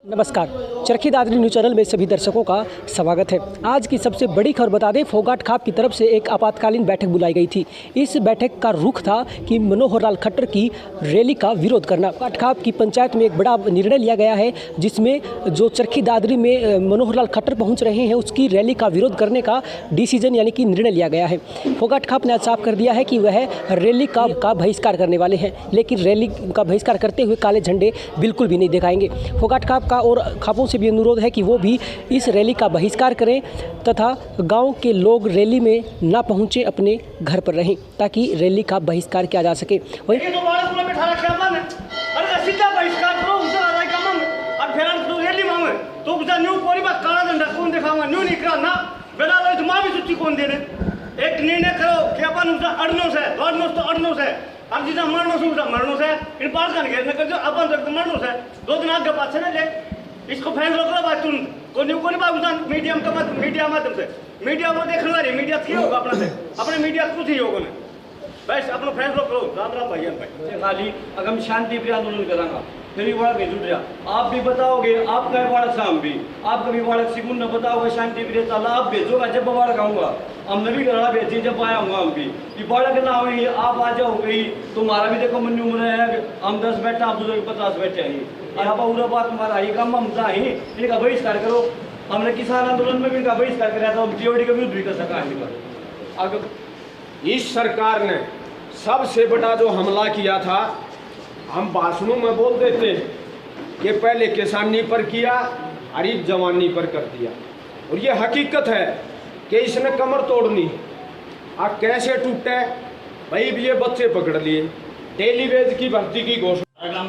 नमस्कार, Charkhi Dadri news channel में सभी दर्शकों का स्वागत है। आज की सबसे बड़ी खबर बता दें, फोगाट खाप की तरफ से एक आपातकालीन बैठक बुलाई गई थी। इस बैठक का रुख था कि मनोहर लाल खट्टर की रैली का विरोध करना। फोगाट खाप की पंचायत में एक बड़ा निर्णय लिया गया है, जिसमें जो चरखी दादरी में मनोहर लाल खट्टर पहुँच रहे हैं, उसकी रैली का विरोध करने का डिसीजन यानी कि निर्णय लिया गया है। फोगाट खाप ने आज साफ कर दिया है कि वह रैली का बहिष्कार करने वाले हैं, लेकिन रैली का बहिष्कार करते हुए काले झंडे बिल्कुल भी नहीं दिखाएंगे। फोगाट खाप का और खापों से भी अनुरोध है कि वो भी इस रैली का बहिष्कार करें तथा गांव के लोग रैली में ना पहुंचे, अपने घर पर रहें, ताकि रैली का बहिष्कार किया जा सके। एक निर्णय करो कि अपन उसका अड़नोस है, दौड़नोस तो अड़नोस है, अब जितना मरनोस है उसका मरनोस है, इन पास का नहीं कर दो, अपन तो मरनोस है, 2 दिन आगे पास से ले, इसको फैसला करो बात तुम को नहीं बात उधर मीडिया माध्यम से मीडिया में देखने वाली मीडिया थी होगा अपने मीडिया कुछ ही होगा ना, बस अपना फैसला करो। राम राम भाई खाली अगर हम शांति प्रिय आंदोलन करांगा फिर बड़ा भेज उठ रहा, आप भी बताओगे, आप कहे बाड़क से हम भी, आप कभी बाड़क सिकुन न बताओगे शांति प्रिय ताला आप भेजोगा, जब बाड़क आऊँगा हमने भी घरा भेजी, जब आया हूँ हम भी ये बाड़क ना हुई, आप आ जाओ गई, तुम्हारा भी देखो मन उम्र है, हम 10 बैठा आप बुजुर्ग 50 बैठे हैं, यहाँ पूरा बात तुम्हारा ही काम हम चाहे इनका बहिष्कार करो। हमने किसान आंदोलन में भी इनका बहिष्कार कराया था, हम जीओडी का विरोध भी कर सका है। अगर इस सरकार ने सबसे बड़ा जो हमला किया था, हम भाषणों में बोल देते कि पहले किसानी पर किया और ये जवानी पर कर दिया, और ये हकीकत है कि इसने कमर तोड़नी। अब कैसे टूटे भाई, ये बच्चे पकड़ लिए, टेलीवेज की भर्ती की घोषणा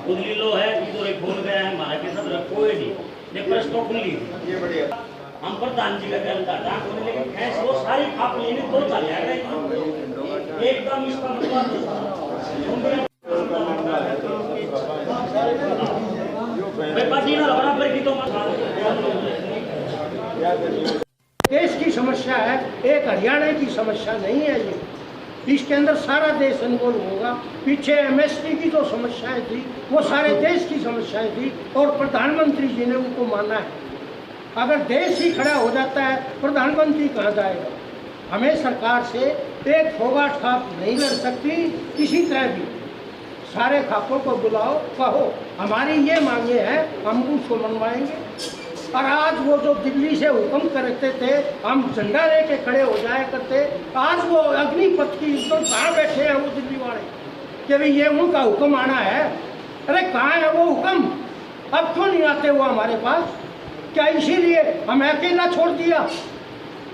उदली लो है, इधर एक बोल गया है हमारा के सब कोई नहीं, ये प्रश्न खुली ये बढ़िया हम प्रधान जी का कहता डांट होने, लेकिन ऐसे वो सारी खाप लेने तो चल जाएगा एकदम इसका मतलब पार्टी ना बराबर की तो देश की समस्या है, एक हरियाणा की समस्या नहीं है ये, इसके अंदर सारा देश इन्वॉल्व होगा। पीछे एमएसपी की जो समस्याएं थी वो सारे देश की समस्याएं थी, और प्रधानमंत्री जी ने उनको माना है। अगर देश ही खड़ा हो जाता है, प्रधानमंत्री कहाँ जाएगा? हमें सरकार से एक फोगाट खाप नहीं लड़ सकती, किसी तरह भी सारे खापों को बुलाओ, कहो हमारी ये मांगे हैं, हम उसको मनवाएंगे। और आज वो जो दिल्ली से हुक्म करते थे, हम झंडा लेके खड़े हो जाया करते, आज वो अग्निपथ की तो कहाँ बैठे हैं वो दिल्ली वाले कि भाई ये उनका हुक्म आना है। अरे कहाँ है वो हुक्म? अब क्यों नहीं आते वो हमारे पास? क्या इसीलिए हमें अकेला छोड़ दिया?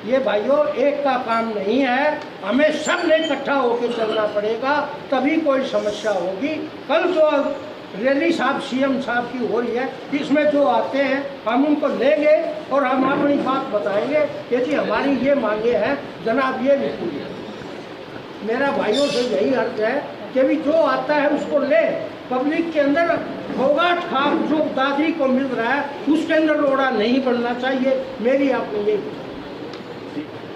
ये भाइयों एक का काम नहीं है, हमें सब ने इकट्ठा होकर चलना पड़ेगा, तभी कोई समस्या होगी। कल जो रैली साहब सीएम साहब की हो रही है, इसमें जो आते हैं हम उनको लेंगे और हम अपनी बात बताएंगे कि जी हमारी ये मांगे हैं, जनाब ये भी पूरी। मेरा भाइयों से यही अर्ज है कि भी जो आता है उसको ले। पब्लिक के अंदर फोगाट खाप जो दादरी को मिल रहा है उसके अंदर रोड़ा नहीं बनना चाहिए, मेरी आपको यही।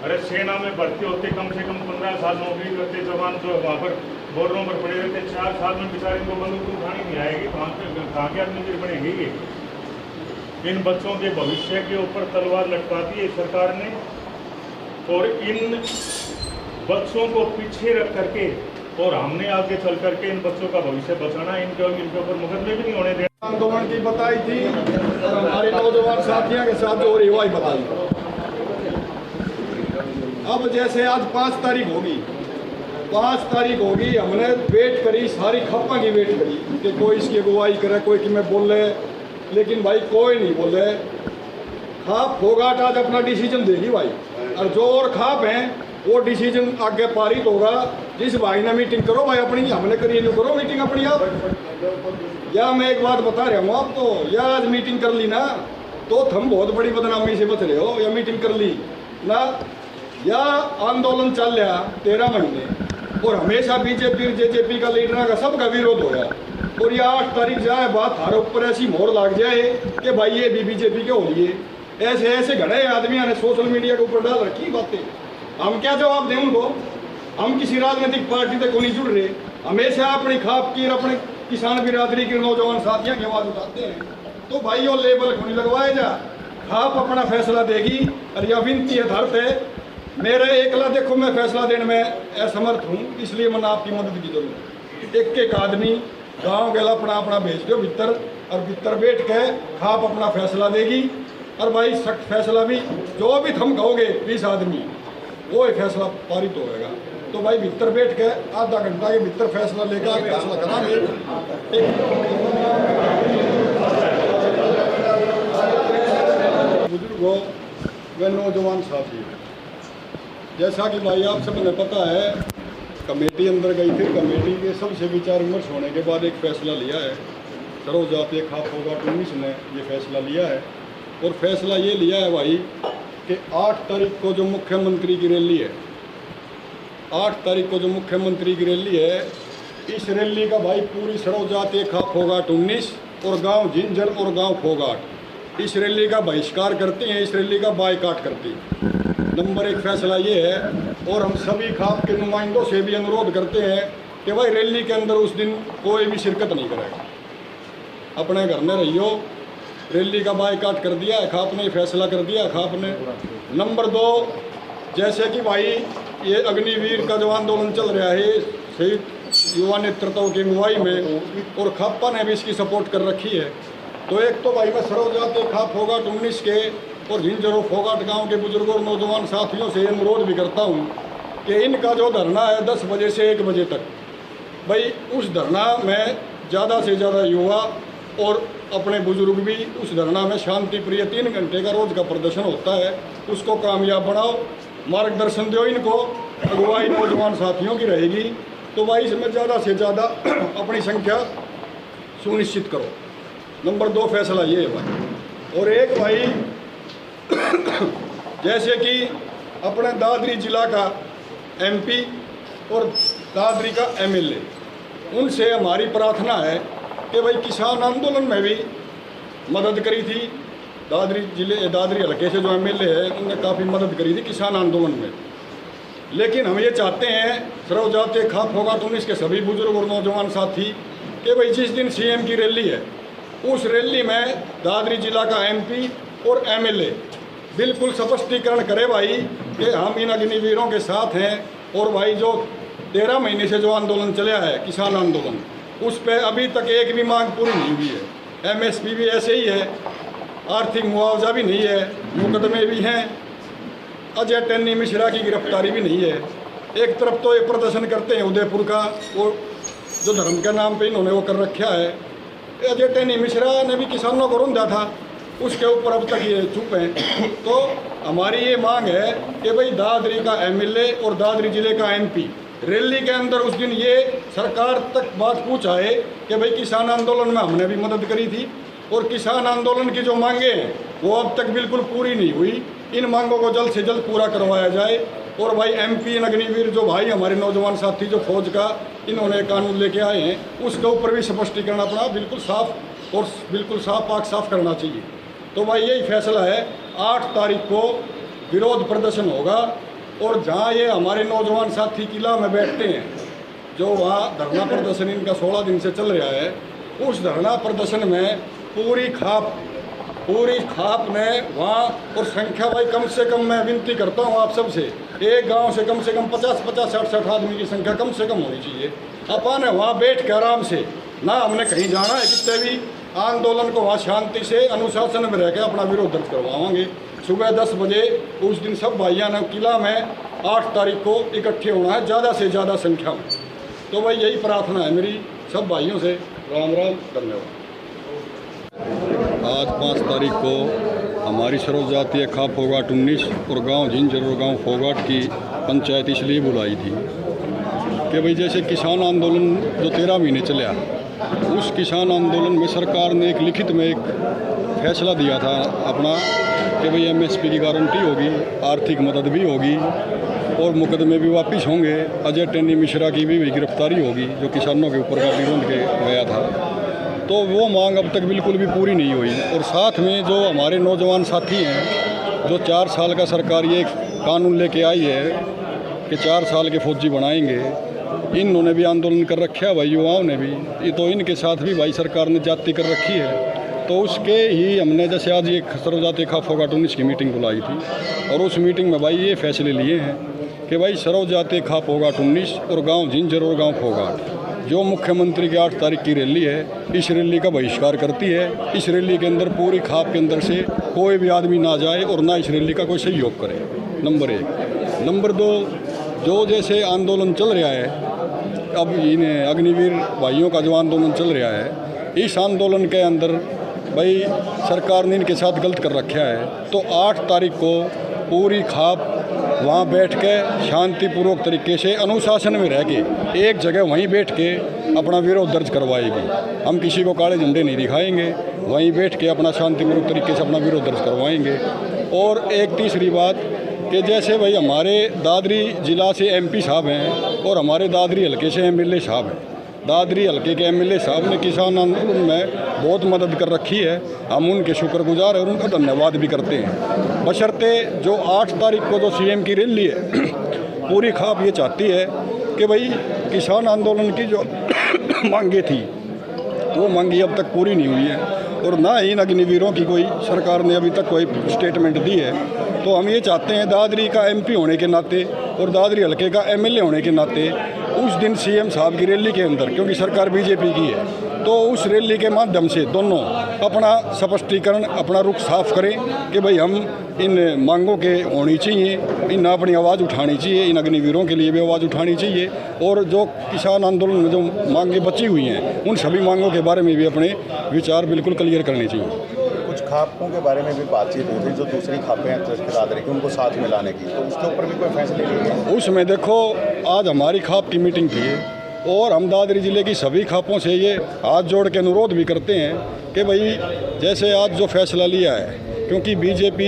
अरे सेना में भर्ती होते कम से कम 15 साल नौकरी करते जवान जो वहाँ पर बोर्डरों पर पड़े रहते, 4 साल में बेचारे को बंदूक उठानी नहीं आएगी, कहाँ के आदमी बनेगी ये? इन बच्चों के भविष्य के ऊपर तलवार लटका दी है सरकार ने, और इन बच्चों को पीछे रख करके और हमने आगे चल करके इन बच्चों का भविष्य बचाना, इनके ऊपर मुकदमे भी नहीं होने देना। आंदोलन की बताई थी, हमारे नौजवान साथियों के साथ जो रिवाई बताई। अब जैसे आज 5 तारीख होगी, 5 तारीख होगी, हमने वेट करी, सारी खप्पा की वेट करी कि कोई इसकी अगुवाई करे, कोई कि मैं बोले, लेकिन भाई कोई नहीं बोले। खाप फोगाट आज अपना डिसीजन देगी भाई, और जो और खाप हैं वो डिसीजन आगे पारित होगा। जिस भाई ने मीटिंग करो भाई अपनी, हमने करी नहीं करो मीटिंग अपनी आप। या मैं एक बात बता रहा हूँ आपको, या आज मीटिंग कर ली ना तो तुम बहुत बड़ी बदनामी से बच रहे हो। या मीटिंग कर ली ना, या आंदोलन चल रहा 13 महीने और हमेशा बीजेपी और जेजेपी का लीडर का सबका विरोध हो रहा, और ये 8 तारीख जाए बात हर ऊपर ऐसी मोहर लग जाए कि भाई ये भी बीजेपी के हो लिए। ऐसे ऐसे घड़े आदमी ने सोशल मीडिया के ऊपर डाल रखी बातें, हम क्या जवाब दें उनको? हम किसी राजनीतिक पार्टी तक नहीं जुड़ रहे, हमेशा अपनी खाप की अपने किसान बिरादरी के नौजवान साथियों की आवाज़ उठाते हैं। तो भाई वो लेबल क्यों नहीं लगवाया जा, आप अपना फैसला देगी। और यह विनती है धरते मेरे एकला देखो मैं फैसला देने में असमर्थ हूँ, इसलिए मैंने आपकी मदद की जरूरत। एक आदमी गाँव गला अपना अपना भेज दो भीतर, और भीतर बैठ के आप अपना फैसला देगी। और भाई सख्त फैसला भी जो भी तुम कहोगे 20 आदमी वो ही फैसला पारित होगा। तो भाई भीतर बैठ के आधा घंटा के भीतर फैसला लेकर फैसला कराएंगे। बुजुर्गों व नौजवान साथी, जैसा कि भाई आप सबने पता है, कमेटी अंदर गई थी। कमेटी के सबसे विचार विमर्श होने के बाद एक फैसला लिया है। सर्व जातीय खाप फोगाट 19 ने ये फैसला लिया है। और फैसला ये लिया है भाई कि 8 तारीख को जो मुख्यमंत्री की रैली है, 8 तारीख को जो मुख्यमंत्री की रैली है, इस रैली का भाई पूरी सर्व जातीय खाप फोगाट 19 और गांव जिंजर और गांव फोगाट इस रैली का बहिष्कार करते हैं, इस रैली का बायकाट करते हैं। नंबर 1 फैसला ये है। और हम सभी खाप के नुमाइंदों से भी अनुरोध करते हैं कि भाई रैली के अंदर उस दिन कोई भी शिरकत नहीं करेगा, अपने घर में रहियो। रैली का बायकाट कर दिया है खाप ने, फैसला कर दिया है खाप ने। नंबर 2, जैसे कि भाई ये अग्निवीर का जो आंदोलन चल रहा है शहीद युवा नेतृत्व की अगुवाई में, और खापा ने भी इसकी सपोर्ट कर रखी है। तो एक तो भाई मैं सर्व जातीय खाप फोगाट 19 के और झिंझर और फोगाट गाँव के बुजुर्गों और नौजवान साथियों से अनुरोध भी करता हूँ कि इनका जो धरना है 10 बजे से 1 बजे तक, भाई उस धरना में ज़्यादा से ज़्यादा युवा और अपने बुजुर्ग भी उस धरना में शांति प्रिय 3 घंटे का रोज का प्रदर्शन होता है, उसको कामयाब बनाओ, मार्गदर्शन दो इनको। अगुवाई नौजवान साथियों की रहेगी। तो भाई इसमें ज़्यादा से ज़्यादा अपनी संख्या सुनिश्चित करो। नंबर 2 फैसला ये है भाई। और एक भाई जैसे कि अपने दादरी जिला का MP और दादरी का MLA, उनसे हमारी प्रार्थना है कि भाई किसान आंदोलन में भी मदद करी थी। दादरी हल्के से जो MLA है उनने काफ़ी मदद करी थी किसान आंदोलन में। लेकिन हम ये चाहते हैं सर्व जातीय खाप फोगाट 19 के सभी बुजुर्ग और नौजवान साथी कि भाई जिस दिन CM की रैली है उस रैली में दादरी जिला का MP और MLA बिल्कुल स्पष्टीकरण करे भाई कि हम इन अग्निवीरों के साथ हैं। और भाई जो 13 महीने से जो आंदोलन चला है किसान आंदोलन, उस पर अभी तक एक भी मांग पूरी नहीं हुई है। MSP भी ऐसे ही है, आर्थिक मुआवजा भी नहीं है, मुकदमे भी हैं, अजय टेनी मिश्रा की गिरफ्तारी भी नहीं है। एक तरफ तो ये प्रदर्शन करते हैं उदयपुर का, वो जो धर्म के नाम पे इन्होंने वो कर रखा है। अजय टेनी मिश्रा ने भी किसानों को रोंदा था, उसके ऊपर अब तक ये चुप हैं। तो हमारी ये मांग है कि भाई दादरी का MLA और दादरी जिले का MP रैली के अंदर उस दिन ये सरकार तक बात पहुँचाए कि भाई किसान आंदोलन में हमने भी मदद करी थी और किसान आंदोलन की जो मांगे हैं वो अब तक बिल्कुल पूरी नहीं हुई। इन मांगों को जल्द से जल्द पूरा करवाया जाए। और भाई MP अग्निवीर जो भाई हमारे नौजवान साथी जो फौज का इन्होंने कानून लेके आए हैं उसके ऊपर भी स्पष्टीकरण अपना बिल्कुल साफ और बिल्कुल पाक साफ करना चाहिए। तो भाई यही फैसला है। 8 तारीख को विरोध प्रदर्शन होगा और जहाँ ये हमारे नौजवान साथी किला में बैठते हैं, जो वहाँ धरना प्रदर्शन इनका 16 दिन से चल रहा है, उस धरना प्रदर्शन में पूरी खाप ने वहाँ, और संख्या भाई कम से कम मैं विनती करता हूँ आप सबसे, एक गांव से कम 50-50, 60 आदमी की संख्या कम से कम होनी चाहिए। अपन वहाँ बैठ के आराम से, ना हमने कहीं जाना है कितने भी, आंदोलन को वहाँ शांति से अनुशासन में रह के अपना विरोध दर्ज करवाएंगे। सुबह 10 बजे उस दिन सब भाइयों ने किला में 8 तारीख को इकट्ठे होना है, ज़्यादा से ज़्यादा संख्या में। तो भाई यही प्रार्थना है मेरी सब भाइयों से। राम राम, धन्यवाद। आज 5 तारीख को हमारी सर्व जातीय खाप फोगाट 19 और गांव झिंझर और गांव फोगाट की पंचायत इसलिए बुलाई थी कि भाई जैसे किसान आंदोलन जो 13 महीने चला, उस किसान आंदोलन में सरकार ने एक लिखित में एक फैसला दिया था अपना कि भाई MSP की गारंटी होगी, आर्थिक मदद भी होगी और मुकदमे भी वापस होंगे। अजय टेनी मिश्रा की भी गिरफ्तारी होगी जो किसानों के ऊपर गाड़ी रोंद के गया था। तो वो मांग अब तक बिल्कुल भी पूरी नहीं हुई। और साथ में जो हमारे नौजवान साथी हैं, जो 4 साल का सरकार ये कानून लेके आई है कि 4 साल के फौजी बनाएंगे, इन्होंने भी आंदोलन कर रखा है भाई, युवाओं ने भी, ये तो इनके साथ भी भाई सरकार ने जाति कर रखी है। तो उसके ही हमने जैसे आज एक सर्वजातीय खा फोगाट 19 की मीटिंग बुलाई थी और उस मीटिंग में भाई ये फैसले लिए हैं कि भाई सर्वजातीय खा फोगाट 19 और गांव जिंजर और गांव फोगाट जो मुख्यमंत्री की 8 तारीख की रैली है, इस रैली का बहिष्कार करती है। इस रैली के अंदर पूरी खाप के अंदर से कोई भी आदमी ना जाए और ना इस रैली का कोई सहयोग करे, नंबर 1। नंबर 2, जो जैसे आंदोलन चल रहा है, अब इन अग्निवीर भाइयों का जो आंदोलन चल रहा है, इस आंदोलन के अंदर भाई सरकार ने इनके साथ गलत कर रखा है। तो 8 तारीख को पूरी खाप वहाँ बैठ के शांतिपूर्वक तरीके से अनुशासन में रह के एक जगह वहीं बैठ के अपना विरोध दर्ज करवाएगी। हम किसी को काले झंडे नहीं दिखाएंगे, वहीं बैठ के अपना शांतिपूर्वक तरीके से अपना विरोध दर्ज करवाएंगे। और एक तीसरी बात कि जैसे भाई हमारे दादरी ज़िला से MP साहब हैं और हमारे दादरी हल्के से MLA साहब हैं। दादरी हल्के के MLA साहब ने किसान आंदोलन में बहुत मदद कर रखी है, हम उनके शुक्रगुजार हैं और उनका धन्यवाद भी करते हैं। बशर्ते जो 8 तारीख को जो CM की रैली है, पूरी खाप ये चाहती है कि भाई किसान आंदोलन की जो मांगे थी वो मांगी अब तक पूरी नहीं हुई है और ना ही इन अग्निवीरों की कोई सरकार ने अभी तक कोई स्टेटमेंट दी है। तो हम ये चाहते हैं दादरी का MP होने के नाते और दादरी हल्के का MLA होने के नाते उस दिन CM साहब की रैली के अंदर, क्योंकि सरकार BJP की है, तो उस रैली के माध्यम से दोनों अपना स्पष्टीकरण, अपना रुख साफ करें कि भाई हम इन मांगों के होनी चाहिए, इन अपनी आवाज़ उठानी चाहिए, इन अग्निवीरों के लिए भी आवाज़ उठानी चाहिए और जो किसान आंदोलन में जो मांगें बची हुई हैं उन सभी मांगों के बारे में भी अपने विचार बिल्कुल क्लियर करने चाहिए। कुछ खापों के बारे में भी बातचीत हुई थी, जो दूसरी खापें हैं दादरी की, उनको साथ मिलाने की, तो उसके ऊपर भी कोई फैसले लिए गए? उसमें देखो, आज हमारी खाप की मीटिंग थी और हम दादरी ज़िले की सभी खापों से ये हाथ जोड़ के अनुरोध भी करते हैं कि भाई जैसे आज जो फैसला लिया है, क्योंकि BJP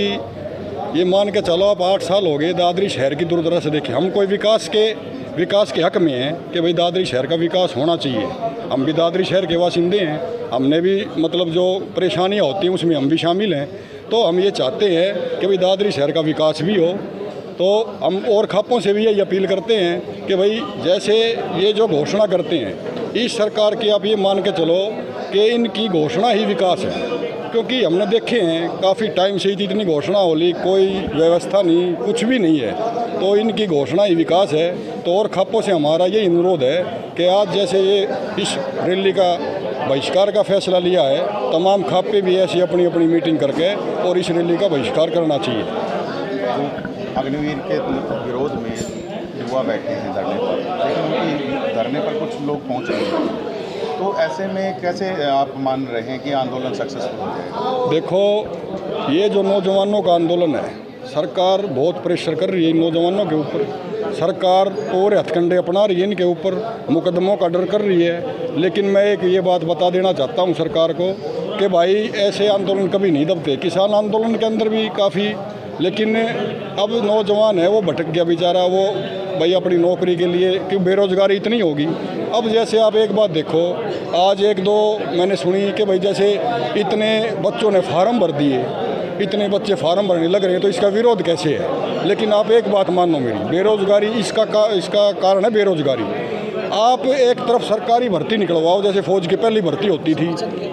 ये मान के चलो आप 8 साल हो गए दादरी शहर की दूरदराज से देखें, हम कोई विकास के हक में हैं कि भाई दादरी शहर का विकास होना चाहिए। हम भी दादरी शहर के बासिंदे हैं, हमने भी मतलब जो परेशानियां होती हैं उसमें हम भी शामिल हैं। तो हम ये चाहते हैं कि भाई दादरी शहर का विकास भी हो। तो हम और खापों से भी यही अपील करते हैं कि भाई जैसे ये जो घोषणा करते हैं, इस सरकार की आप ये मान के चलो कि इनकी घोषणा ही विकास है, क्योंकि हमने देखे हैं काफ़ी टाइम से इतनी घोषणा हो ली, कोई व्यवस्था नहीं, कुछ भी नहीं है। तो इनकी घोषणा ही विकास है। तो और खापों से हमारा ये अनुरोध है कि आज जैसे ये इस रैली का बहिष्कार का फैसला लिया है, तमाम खापे भी ऐसी अपनी अपनी मीटिंग करके और इस रैली का बहिष्कार करना चाहिए। अग्निवीर के विरोध में युवा बैठे हैं धरने पर, लेकिन उनकी धरने पर कुछ लोग पहुंच रहे हैं, तो ऐसे में कैसे आप मान रहे हैं कि आंदोलन सक्सेसफुल हो जाएगा? देखो, ये जो नौजवानों का आंदोलन है, सरकार बहुत प्रेशर कर रही है नौजवानों के ऊपर, सरकार पूरे हथकंडे अपना रही है इनके ऊपर, मुकदमों का डर कर रही है। लेकिन मैं एक ये बात बता देना चाहता हूँ सरकार को कि भाई ऐसे आंदोलन कभी नहीं दबते। किसान आंदोलन के अंदर भी काफ़ी, लेकिन अब नौजवान है वो भटक गया बेचारा, वो भाई अपनी नौकरी के लिए, क्यों बेरोज़गारी इतनी होगी। अब जैसे आप एक बात देखो, आज 1-2 मैंने सुनी कि भाई जैसे इतने बच्चों ने फार्म भर दिए, इतने बच्चे फार्म भरने लग रहे हैं, तो इसका विरोध कैसे है? लेकिन आप एक बात मानो मेरी, बेरोज़गारी इसका कारण है बेरोज़गारी। आप एक तरफ सरकारी भर्ती निकलवाओ, जैसे फ़ौज की पहली भर्ती होती थी,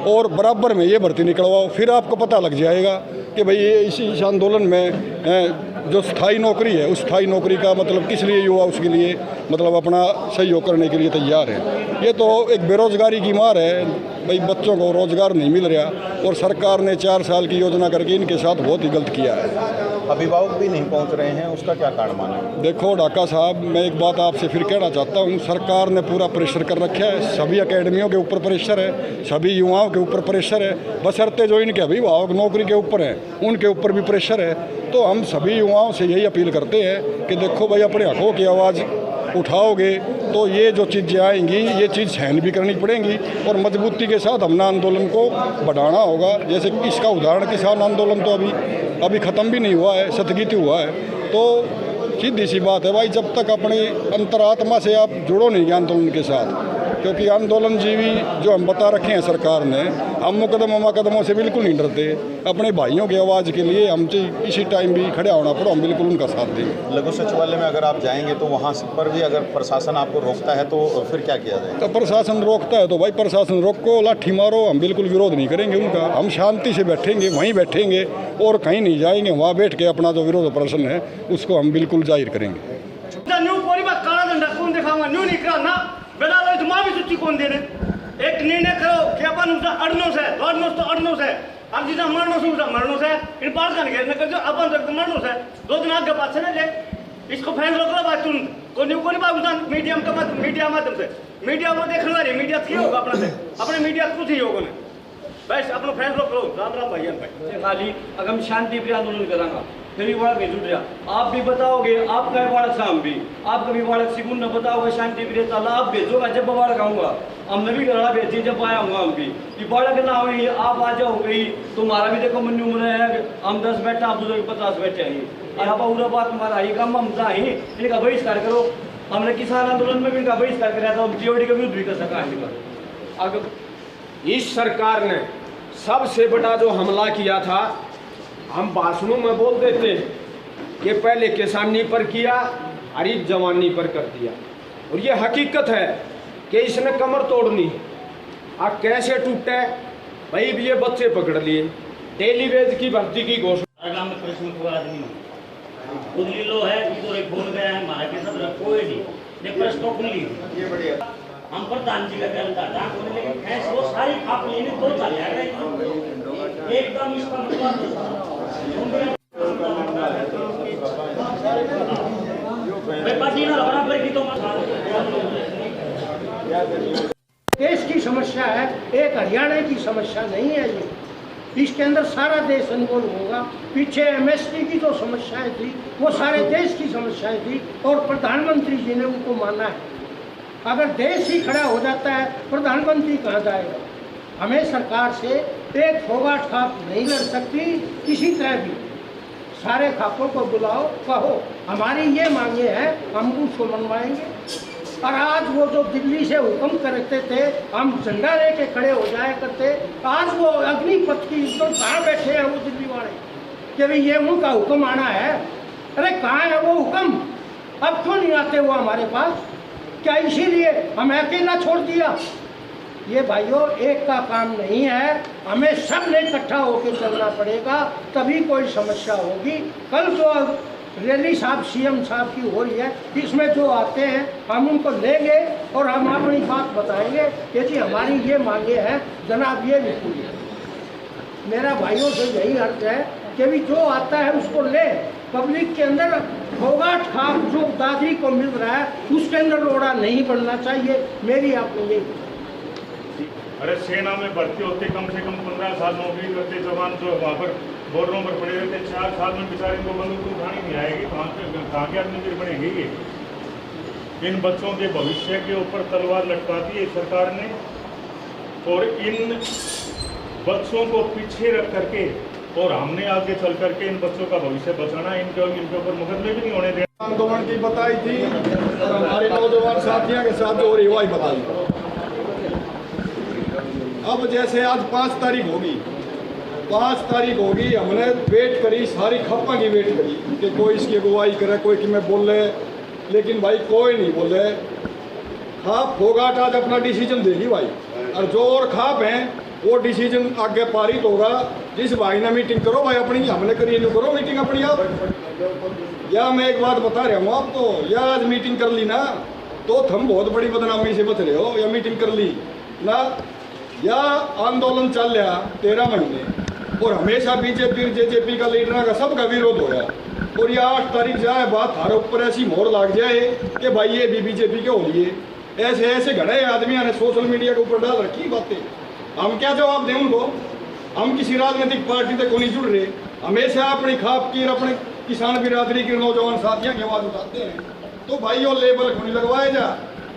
और बराबर में ये भर्ती निकलवाओ, फिर आपको पता लग जाएगा कि भाई ये इस आंदोलन में जो स्थायी नौकरी है, उस स्थायी नौकरी का मतलब किस लिए युवा उसके लिए मतलब अपना सहयोग करने के लिए तैयार है। ये तो एक बेरोज़गारी की मार है, भाई बच्चों को रोज़गार नहीं मिल रहा और सरकार ने 4 साल की योजना करके इनके साथ बहुत ही गलत किया है। अभिभावक भी नहीं पहुंच रहे हैं, उसका क्या कारण माना? देखो ढाका साहब, मैं एक बात आपसे फिर कहना चाहता हूँ, सरकार ने पूरा प्रेशर कर रखा है, सभी अकेडमियों के ऊपर प्रेशर है, सभी युवाओं के ऊपर प्रेशर है, बशर्ते जो इनके अभिभावक नौकरी के ऊपर हैं उनके ऊपर भी प्रेशर है। तो हम सभी युवाओं से यही अपील करते हैं कि देखो भाई, अपने हकों की आवाज़ उठाओगे तो ये जो चीज़ें आएंगी, ये चीज़ सहन भी करनी पड़ेंगी और मजबूती के साथ हमने आंदोलन को बढ़ाना होगा। जैसे इसका उदाहरण किसान आंदोलन तो अभी ख़त्म भी नहीं हुआ है, स्थगित हुआ है। तो सीधी सी बात है भाई, जब तक अपनी अंतरात्मा से आप जुड़ो नहीं आंदोलन के साथ, क्योंकि आंदोलन जीवी जो हम बता रखे हैं सरकार ने, हम मुकदमों से बिल्कुल नहीं डरते। अपने भाइयों की आवाज़ के लिए हम किसी टाइम भी खड़े होना पड़ो, हम बिल्कुल उनका साथ देंगे। लघु सचिवालय में अगर आप जाएंगे तो वहाँ पर भी अगर प्रशासन आपको रोकता है तो फिर क्या किया जाएगा? तो प्रशासन रोकता है तो भाई प्रशासन रोको, लाठी मारो, हम बिल्कुल विरोध नहीं करेंगे उनका। हम शांति से बैठेंगे, वहीं बैठेंगे और कहीं नहीं जाएंगे। वहाँ बैठ के अपना जो विरोध प्रदर्शन है उसको हम बिल्कुल जाहिर करेंगे। न्यू नहीं करना बेटा तो मां भी सुच्ची कौन देने एक निर्णय करो कि अपन उसका अड़नोस है, अड़नोस तो अड़नोस है। अब जितना मरनोस है उसका मरनोस है, इन पार का नहीं कर जो अपन तक तो मरनोस है। 2 दिन आगे बात से ना ले इसको फैसला करो बात तुम को नहीं बात उतना मीडिया का मत मीडिया माध्यम से मीडिया को देखने वाली मीडिया थी होगा अपना से अपने मीडिया कुछ ही होगा ना बस अपना फैसला करो। राम राम भाई खाली अगर शांति प्रिय आंदोलन करांगा फिर भी बड़ा जुट रहा। आप भी बताओगे आप कहे बाड़क शाम भी आप कभी बाड़क सिकुन न बताओगे शांति प्रिय ताला आप भेजोगा जब बाड़क आऊँगा। हमने भी गड़ा भेजी जब आया हूँ हम भी कि बाड़क ना हुई आप आ जाओगे तुम्हारा भी देखो मन उम्र है हम 10 बैठा आप बुजुर्ग 50 बैठे हैं। यहाँ पूरा बात तुम्हारा ही कम हम चाहे इनका बहिष्कार करो। हमने किसान आंदोलन में भी इनका बहिष्कार कराया था, हम टीओडी का विरोध भी कर सका है। अगर इस सरकार ने सबसे बड़ा जो हमला किया था हम भाषणों में बोल देते हैं कि पहले किसानी पर किया और इस जवानी पर कर दिया और ये हकीकत है कि इसने कमर तोड़नी। अब कैसे टूटे भाई ये बच्चे पकड़ लिए टेलीवेज की भर्ती की घोषणा में प्रश्न को आदमी खुली लो है इधर एक बोल गया है हमारा के सब कोई नहीं ने प्रश्न खुली ये बढ़िया हम प्रधान जी का कहना था होने लेकिन ऐसे वो सारी खाप लेने तो चल जाएगा एकदम इसका मतलब देश की समस्या है, एक हरियाणा की समस्या नहीं है ये। इसके अंदर सारा देश इन्वॉल्व होगा। पीछे एमएसपी की जो समस्याएं थी वो सारे देश की समस्याएं थी और प्रधानमंत्री जी ने उनको माना है। अगर देश ही खड़ा हो जाता है प्रधानमंत्री कहाँ जाएगा? हमें सरकार से एक फोगाट खाप नहीं लड़ सकती किसी तरह भी। सारे खापों को बुलाओ, कहो हमारी ये मांगे हैं, हम उसको मनवाएंगे। और आज वो जो दिल्ली से हुक्म करते थे हम झंडा लेके खड़े हो जाया करते, आज वो अग्निपथ की तो कहाँ बैठे हैं वो दिल्ली वाले कि भाई ये उनका हुक्म आना है। अरे कहाँ है वो हुक्म? अब क्यों नहीं आते वो हमारे पास? क्या इसीलिए हमें अकेला छोड़ दिया? ये भाइयों एक का काम नहीं है, हमें सब ने इकट्ठा होकर चलना पड़ेगा तभी कोई समस्या होगी। कल जो रैली साहब सीएम साहब की हो रही है इसमें जो आते हैं हम उनको लेंगे और हम अपनी बात बताएंगे कि जी हमारी ये मांगे हैं जनाब ये लिखिए। मेरा भाइयों से यही अर्थ है कि भी जो आता है उसको ले। पब्लिक के अंदर फोगाट खाप जो दादरी को मिल रहा है उसके अंदर रोड़ा नहीं बनना चाहिए। मेरी आपको यही अरे सेना में भर्ती होते कम से कम 15 साल नौकरी करते जवान जो वहाँ पर बॉर्डरों पर पड़े रहते 4 साल में बेचारे इनको बंदूक उठानी नहीं आएगी तो कहाँ के आदमी बनेंगे ये। इन बच्चों के भविष्य के ऊपर तलवार लटका दी है सरकार ने और इन बच्चों को पीछे रख करके और हमने आगे चल करके इन बच्चों का भविष्य बचाना, इनके ऊपर मुकदमे भी नहीं होने देना। आंदोलन की बताई थी और हमारे नौजवान साथियों के साथ जो रिवाई बताई। अब जैसे आज 5 तारीख होगी, 5 तारीख होगी, हमने वेट करी, सारी खप्पा की वेट करी कि कोई इसकी अगुवाई करे, कोई कि मैं बोले, लेकिन भाई कोई नहीं बोले। खाप फोगाट आज अपना डिसीजन देगी भाई, और जो और खाप हैं वो डिसीजन आगे पारित होगा। जिस भाई ने मीटिंग करो भाई अपनी, हमने करी नहीं करो मीटिंग अपनी आप। या मैं एक बात बता रहा हूँ आपको, या आज मीटिंग कर ली ना तो तुम बहुत बड़ी बदनामी से बच रहे हो। या मीटिंग कर ली ना, या आंदोलन चल रहा 13 महीने और हमेशा बीजेपी जेजेपी का लीडर का सबका विरोध हो रहा और ये 8 तारीख जाए बात हमारे ऊपर ऐसी मोहर लग जाए कि भाई ये भी बीजेपी के हो लिए। ऐसे ऐसे घड़े आदमी ने सोशल मीडिया के ऊपर डाल रखी बातें, हम क्या जवाब दें उनको? हम किसी राजनीतिक पार्टी से को नहीं जुड़ रहे, हमेशा अपनी खाप की और अपने किसान बिरादरी के नौजवान साथियों की आवाज़ उठाते हैं। तो भाई वो लेबल को नहीं लगवाए जा,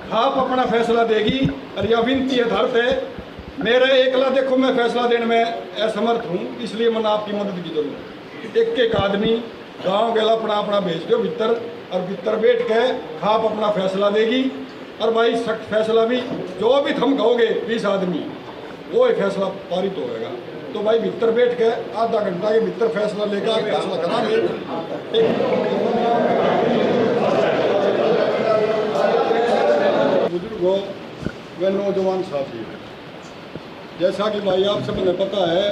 खाप अपना फैसला देगी। और यह विनती है धरत है मेरे एकला देखो मैं फैसला देने में असमर्थ हूँ, इसलिए मैंने आपकी मदद की जरूरत। एक एक आदमी गाँव गला अपना अपना भेज दो भीतर, और भीतर बैठ के खाप अपना फैसला देगी। और भाई सख्त फैसला भी जो भी तुम कहोगे 20 आदमी वो ही फैसला पारित होगा। तो भाई भीतर बैठ के आधा घंटा के भीतर फैसला लेकर फैसला करांगे। बुजुर्गों व नौजवान साथी, जैसा कि भाई आप सबने पता है,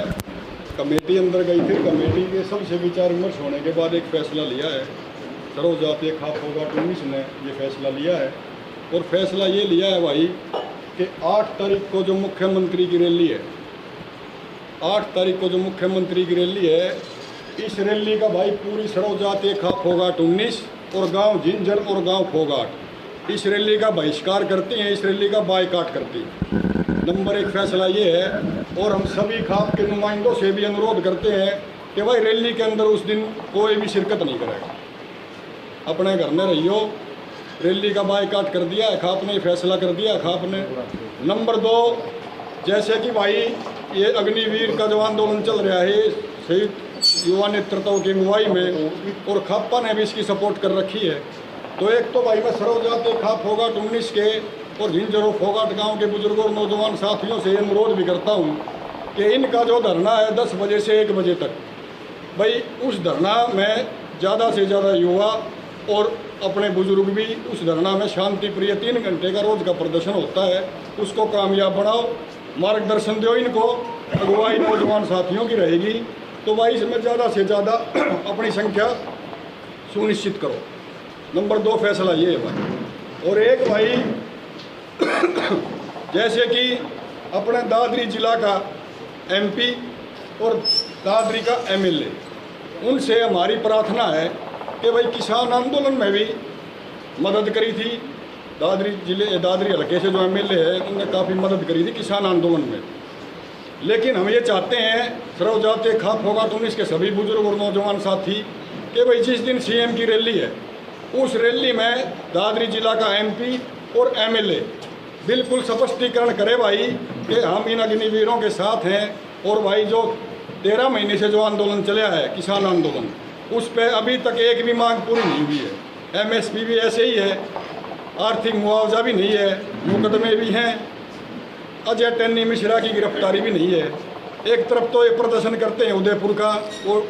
कमेटी अंदर गई थी। कमेटी के सबसे विचार विमर्श होने के बाद एक फैसला लिया है। सर्व जातीय खाप फोगाट 19 ने ये फैसला लिया है। और फैसला ये लिया है भाई कि 8 तारीख को जो मुख्यमंत्री की रैली है, 8 तारीख को जो मुख्यमंत्री की रैली है, इस रैली का भाई पूरी सर्व जातीय खाप फोगाट 19 और गांव जिंजर और गांव फोगाट इस रैली का बहिष्कार करती हैं, इस रैली का बायकाट करती हैं। नंबर 1 फैसला ये है। और हम सभी खाप के नुमाइंदों से भी अनुरोध करते हैं कि भाई रैली के अंदर उस दिन कोई भी शिरकत नहीं करेगा, अपने घर में रहियो। रैली का बायकाट कर दिया है खाप ने, फैसला कर दिया खाप ने। नंबर 2, जैसे कि भाई ये अग्निवीर का जो आंदोलन चल रहा है शहीद युवा नेतृत्व की अगुवाई में, और खापा ने भी इसकी सपोर्ट कर रखी है। तो एक तो भाई मैं सर्व जातीय खाप फोगाट 19 के और जिंजर और फोगाट गांव के बुजुर्गों और नौजवान साथियों से अनुरोध भी करता हूं कि इनका जो धरना है 10 बजे से 1 बजे तक, भाई उस धरना में ज़्यादा से ज़्यादा युवा और अपने बुजुर्ग भी उस धरना में शांति प्रिय 3 घंटे का रोज़ का प्रदर्शन होता है, उसको कामयाब बनाओ, मार्गदर्शन दो इनको। अगुवाई नौजवान साथियों की रहेगी। तो भाई इसमें ज़्यादा से ज़्यादा अपनी संख्या सुनिश्चित करो। नंबर 2 फैसला ये है भाई। और एक भाई जैसे कि अपने दादरी जिला का MP और दादरी का MLA, उनसे हमारी प्रार्थना है कि भाई किसान आंदोलन में भी मदद करी थी। दादरी हल्के से जो MLA है उनने काफ़ी मदद करी थी किसान आंदोलन में। लेकिन हम ये चाहते हैं सर्व जातीय खाप फोगाट 19 के सभी बुजुर्ग और नौजवान साथी कि भाई जिस दिन CM की रैली है, उस रैली में दादरी जिला का MP और MLA बिल्कुल स्पष्टीकरण करे भाई कि हम इन अग्निवीरों के साथ हैं। और भाई जो 13 महीने से जो आंदोलन चला है किसान आंदोलन, उस पर अभी तक एक भी मांग पूरी नहीं हुई है। MSP भी ऐसे ही है, आर्थिक मुआवजा भी नहीं है, मुकदमे भी हैं, अजय टेन्नी मिश्रा की गिरफ्तारी भी नहीं है। एक तरफ तो ये प्रदर्शन करते हैं उदयपुर का, वो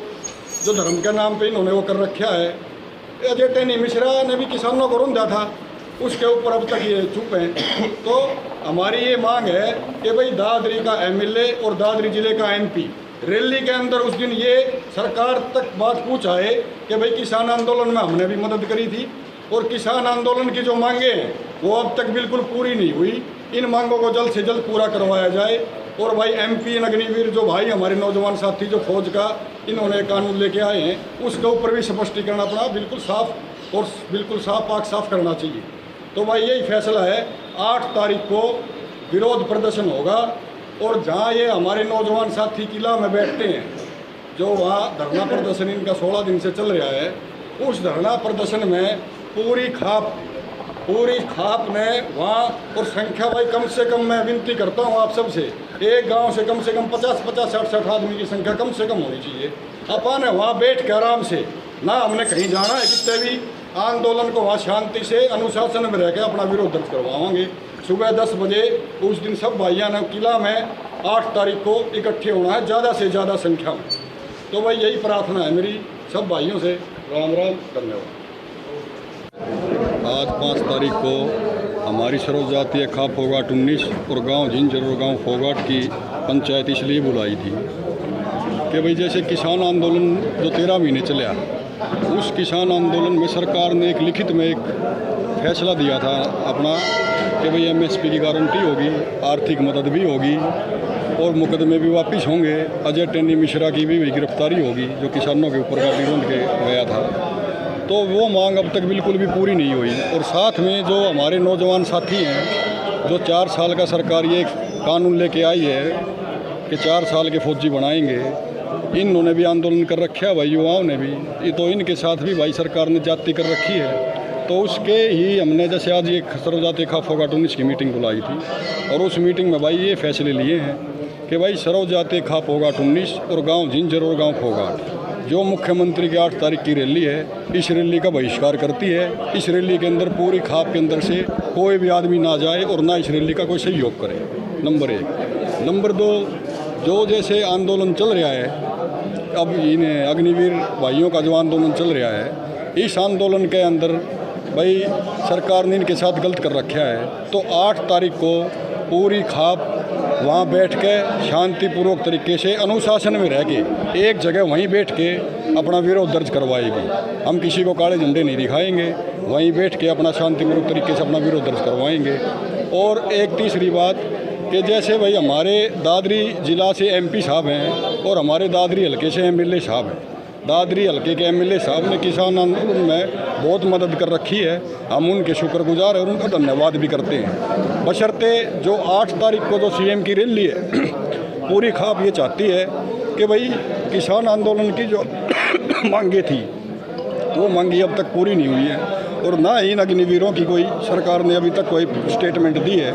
जो धर्म के नाम पे इन्होंने वो कर रखा है। अजय टेन्नी मिश्रा ने भी किसानों को रौंदा था, उसके ऊपर अब तक ये चुप हैं। तो हमारी ये मांग है कि भाई दादरी का MLA और दादरी जिले का MP रैली के अंदर उस दिन ये सरकार तक बात पहुँचाए कि भाई किसान आंदोलन में हमने भी मदद करी थी, और किसान आंदोलन की जो मांगे हैं वो अब तक बिल्कुल पूरी नहीं हुई। इन मांगों को जल्द से जल्द पूरा करवाया जाए। और भाई MP अग्निवीर जो भाई हमारे नौजवान साथी जो फौज का इन्होंने कानून लेके आए हैं, उसके ऊपर भी स्पष्टीकरण अपना बिल्कुल साफ और बिल्कुल साफ पाक साफ करना चाहिए। तो भाई यही फैसला है। 8 तारीख को विरोध प्रदर्शन होगा, और जहाँ ये हमारे नौजवान साथी किला में बैठते हैं, जो वहाँ धरना प्रदर्शन इनका 16 दिन से चल रहा है, उस धरना प्रदर्शन में पूरी खाप ने वहाँ, और संख्या भाई कम से कम मैं विनती करता हूँ आप सबसे, एक गांव से कम 50-50, 60-60 आदमी की संख्या कम से कम होनी चाहिए। अपन वहाँ बैठ के आराम से, ना हमने कहीं जाना है कितने भी, आंदोलन को वहाँ शांति से अनुशासन में रह के अपना विरोध दर्ज करवाएंगे। सुबह 10 बजे उस दिन सब भाइयों ने किला में 8 तारीख को इकट्ठे होना है, ज़्यादा से ज़्यादा संख्या में। तो भाई यही प्रार्थना है मेरी सब भाइयों से। राम राम, धन्यवाद। आज 5 तारीख को हमारी सर्व जातीय खाप फोगाट 19 और गांव जिंजर और गांव फोगाट की पंचायत इसलिए बुलाई थी कि भाई जैसे किसान आंदोलन जो 13 महीने चला, उस किसान आंदोलन में सरकार ने एक लिखित में एक फैसला दिया था अपना कि भाई MSP की गारंटी होगी, आर्थिक मदद भी होगी, और मुकदमे भी वापस होंगे। अजय टेन्नी मिश्रा की भी गिरफ्तारी होगी जो किसानों के ऊपर गाड़ी रोंद के गया था। तो वो मांग अब तक बिल्कुल भी पूरी नहीं हुई। और साथ में जो हमारे नौजवान साथी हैं, जो 4 साल का सरकार ये कानून लेके आई है कि 4 साल के फौजी बनाएंगे, इन्होंने भी आंदोलन कर रखा है भाई, युवाओं ने भी। ये तो इनके साथ भी भाई सरकार ने जाति कर रखी है। तो उसके ही हमने जैसे आज ये सर्व जातीय खाप फोगाट 19 की मीटिंग बुलाई थी, और उस मीटिंग में भाई ये फैसले लिए हैं कि भाई सर्व जातीय खाप फोगाट 19 और गांव जिंजर और गांव फोगाट जो मुख्यमंत्री की 8 तारीख की रैली है, इस रैली का बहिष्कार करती है। इस रैली के अंदर पूरी खाप के अंदर से कोई भी आदमी ना जाए और ना इस रैली का कोई सहयोग करे। नंबर 1। नंबर 2, जो जैसे आंदोलन चल रहा है, अब इन अग्निवीर भाइयों का जो आंदोलन चल रहा है, इस आंदोलन के अंदर भाई सरकार ने इनके साथ गलत कर रखा है। तो 8 तारीख को पूरी खाप वहाँ बैठ के शांतिपूर्वक तरीके से अनुशासन में रह के एक जगह वहीं बैठ के अपना विरोध दर्ज करवाएगी। हम किसी को काले झंडे नहीं दिखाएंगे, वहीं बैठ के अपना शांतिपूर्वक तरीके से अपना विरोध दर्ज करवाएंगे। और एक तीसरी बात कि जैसे भाई हमारे दादरी ज़िला से MP साहब हैं और हमारे दादरी हल्के से MLA साहब हैं। दादरी हल्के के MLA साहब ने किसान आंदोलन में बहुत मदद कर रखी है, हम उनके शुक्रगुजार हैं और उनका धन्यवाद भी करते हैं। बशर्ते जो 8 तारीख को जो CM की रैली है, पूरी खाप ये चाहती है कि भाई किसान आंदोलन की जो मांगे थी वो मांगी अब तक पूरी नहीं हुई है और ना ही इन अग्निवीरों की कोई सरकार ने अभी तक कोई स्टेटमेंट दी है।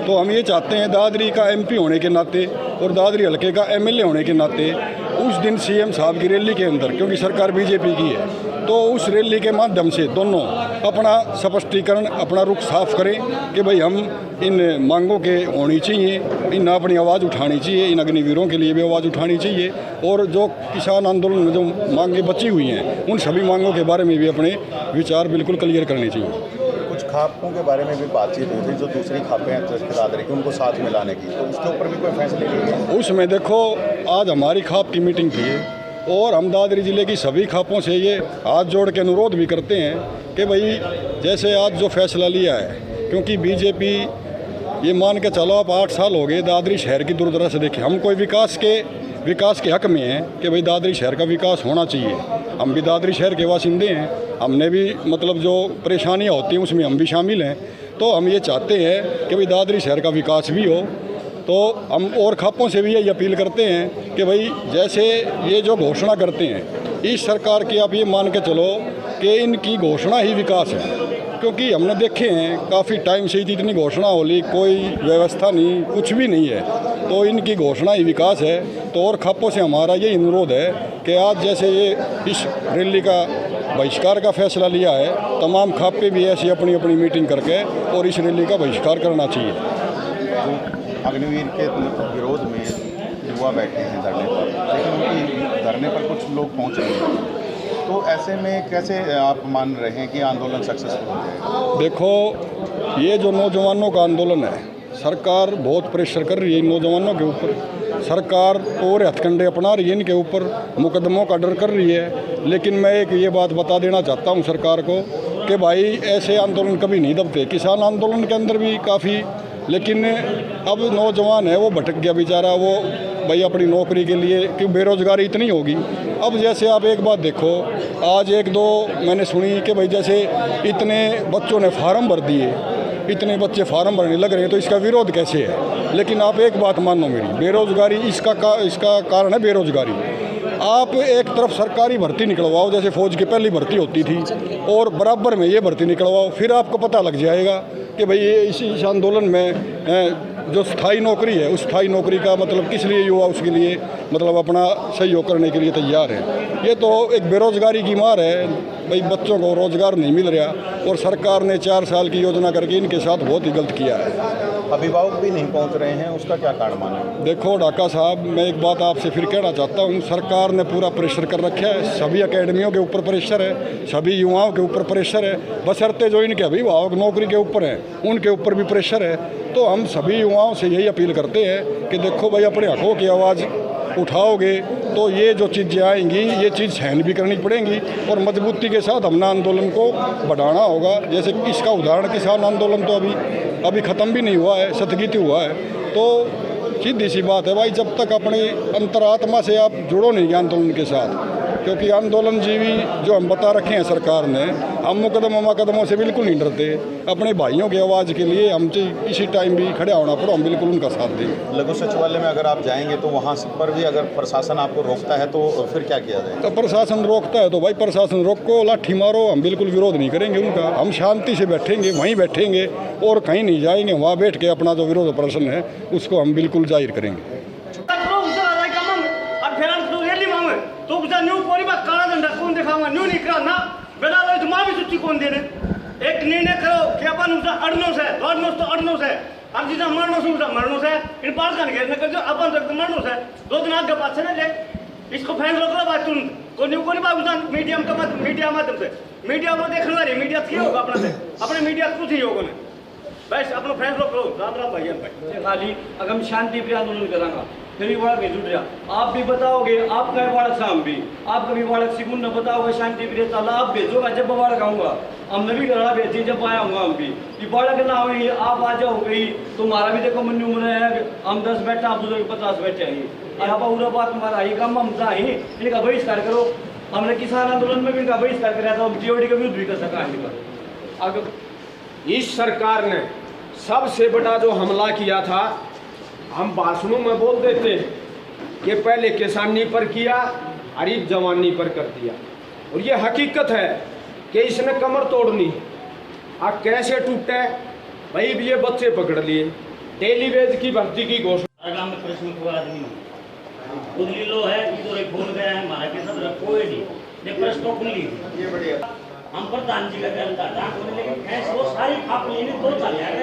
तो हम ये चाहते हैं दादरी का MP होने के नाते और दादरी हल्के का MLA होने के नाते उस दिन CM साहब की रैली के अंदर, क्योंकि सरकार BJP की है, तो उस रैली के माध्यम से दोनों अपना स्पष्टीकरण, अपना रुख साफ करें कि भाई हम इन मांगों के होनी चाहिए, इन अपनी आवाज़ उठानी चाहिए, इन अग्निवीरों के लिए भी आवाज़ उठानी चाहिए और जो किसान आंदोलन में जो मांगें बची हुई हैं उन सभी मांगों के बारे में भी अपने विचार बिल्कुल क्लियर करने चाहिए। कुछ खापों के बारे में भी बातचीत हुई थी, जो दूसरी खापें हैं दादरी की, उनको साथ मिलाने की, तो उसके ऊपर भी कोई फैसले लिए? उसमें देखो, आज हमारी खाप की मीटिंग थी और हम दादरी ज़िले की सभी खापों से ये हाथ जोड़ के अनुरोध भी करते हैं कि भाई जैसे आज जो फैसला लिया है, क्योंकि BJP ये मान के चलो आप 8 साल हो गए दादरी शहर की दूरदराज से देखें, हम कोई विकास के हक में हैं कि भाई दादरी शहर का विकास होना चाहिए। हम भी दादरी शहर के बासिंदे हैं, हमने भी मतलब जो परेशानियाँ होती हैं उसमें हम भी शामिल हैं। तो हम ये चाहते हैं कि भाई दादरी शहर का विकास भी हो। तो हम और खापों से भी यही अपील करते हैं कि भाई जैसे ये जो घोषणा करते हैं, इस सरकार की आप ये मान के चलो कि इनकी घोषणा ही विकास है, क्योंकि हमने देखे हैं काफ़ी टाइम से इतनी घोषणा हो ली, कोई व्यवस्था नहीं, कुछ भी नहीं है। तो इनकी घोषणा ही विकास है। तो और खापों से हमारा ये अनुरोध है कि आज जैसे ये इस रैली का बहिष्कार का फैसला लिया है, तमाम खापे भी ऐसी अपनी अपनी मीटिंग करके और इस रैली का बहिष्कार करना चाहिए। अग्निवीर के विरोध में युवा बैठे हैं धरने पर, लेकिन उनकी धरने पर कुछ लोग पहुंच रहे हैं, तो ऐसे में कैसे आप मान रहे हैं कि आंदोलन सक्सेसफुल हो जाएगा? देखो, ये जो नौजवानों का आंदोलन है, सरकार बहुत प्रेशर कर रही है इन नौजवानों के ऊपर। सरकार और हथकंडे अपना रही है इनके ऊपर, मुकदमों का डर कर रही है। लेकिन मैं एक ये बात बता देना चाहता हूँ सरकार को कि भाई ऐसे आंदोलन कभी नहीं दबते। किसान आंदोलन के अंदर भी काफ़ी, लेकिन अब नौजवान है वो भटक गया बेचारा, वो भाई अपनी नौकरी के लिए, क्यों बेरोज़गारी इतनी होगी। अब जैसे आप एक बात देखो, आज 1-2 मैंने सुनी कि भाई जैसे इतने बच्चों ने फार्म भर दिए, इतने बच्चे फार्म भरने लग रहे हैं, तो इसका विरोध कैसे है? लेकिन आप एक बात मानो मेरी, बेरोज़गारी इसका कारण है बेरोज़गारी। आप एक तरफ सरकारी भर्ती निकलवाओ, जैसे फ़ौज की पहली भर्ती होती थी, और बराबर में ये भर्ती निकलवाओ, फिर आपको पता लग जाएगा कि भाई ये इस आंदोलन में जो स्थायी नौकरी है, उस स्थायी नौकरी का मतलब किस लिए युवा उसके लिए मतलब अपना सहयोग करने के लिए तैयार है। ये तो एक बेरोज़गारी की मार है, भाई बच्चों को रोज़गार नहीं मिल रहा और सरकार ने 4 साल की योजना करके इनके साथ बहुत ही गलत किया है। अभिभावक भी नहीं पहुंच रहे हैं, उसका क्या कारण माने? देखो ढाका साहब, मैं एक बात आपसे फिर कहना चाहता हूँ, सरकार ने पूरा प्रेशर कर रखा है, सभी अकेडमियों के ऊपर प्रेशर है, सभी युवाओं के ऊपर प्रेशर है, बशर्ते जो इनके अभिभावक नौकरी के ऊपर हैं उनके ऊपर भी प्रेशर है। तो हम सभी युवाओं से यही अपील करते हैं कि देखो भाई अपने हकों की आवाज़ उठाओगे तो ये जो चीज़ें आएंगी, ये चीज़ सहन भी करनी पड़ेंगी और मजबूती के साथ हमने आंदोलन को बढ़ाना होगा। जैसे इसका उदाहरण किसान आंदोलन तो अभी ख़त्म भी नहीं हुआ है, स्थगित हुआ है। तो सीधी सी बात है भाई, जब तक अपनी अंतरात्मा से आप जुड़ो नहीं आंदोलन के साथ, क्योंकि आंदोलन जीवी जो हम बता रखे हैं सरकार ने, हम मुकदमों से बिल्कुल नहीं डरते। अपने भाइयों की आवाज़ के लिए हम इसी टाइम भी खड़े होना पड़ो, हम बिल्कुल उनका साथ देंगे। लघु सचिवालय में अगर आप जाएंगे तो वहाँ पर भी अगर प्रशासन आपको रोकता है तो फिर क्या किया जाए? तो प्रशासन रोकता है तो भाई प्रशासन रोको, लाठी मारो, हम बिल्कुल विरोध नहीं करेंगे उनका। हम शांति से बैठेंगे, वहीं बैठेंगे और कहीं नहीं जाएंगे। वहाँ बैठ के अपना जो विरोध प्रदर्शन है उसको हम बिल्कुल जाहिर करेंगे। तो बुझा न्यू पूरी बात काला झंडा कौन दिखावा, न्यू नहीं करा ना बेटा लो तो मां भी सुच्ची कौन देने। एक निर्णय करो कि अपन उनसे अड़नो से तो अड़नो से अब जितना मरनो से उठा मरनो से इन पास का नहीं कर जो अपन तक मरनो से 2 दिन आगे पास ना ले इसको फैसला करो बात तुरंत कोई बात मीडिया का मत मीडिया माध्यम से मीडिया को देखने वाले मीडिया की होगा अपना से अपने मीडिया कुछ ही होगा ना बस अपना फैसला करो राम राम भाई खाली अगर हम शांति प्रिय आंदोलन करांगा फिर भी बड़ा भेज रहा आप भी बताओगे आप कहे बाड़क शाम भी आप कभी बाड़क सिकुन न बताओगे शांति प्रिय ताला आप भेजोगा जब बाड़क आऊँगा हमने भी गड़ा भेजी जब आया हूँ हम भी कि बाड़क ना हुई आप आ जाओ गई तुम्हारा भी देखो मन उम्र है हम 10 बैठे आप 50 बैठे आइए यहाँ पूरा बात हमारा ही कम हम था ही इनका बहिष्कार करो हमने किसान आंदोलन में भी इनका बहिष्कार कराया था हम जीओडी का विरोध भी कर सका अगर इस सरकार ने सबसे बड़ा जो हमला किया था हम भाषणों में बोल देते कि पहले किसानी पर किया और अब जवानी पर कर दिया और ये हकीकत है कि इसने कमर तोड़नी अब कैसे टूटे भाई भी ये बच्चे पकड़ लिए डेली वेज की भर्ती की घोषणा गांव में प्रश्न को आदमी उदली लो है इधर एक भूल गया है हमारा के सब कोई नहीं ये प्रश्न को ली ये बढ़िया हम प्रधान जी का कहना था होने लेकिन कैसे वो सारी खाप लेने दो चल जाएगा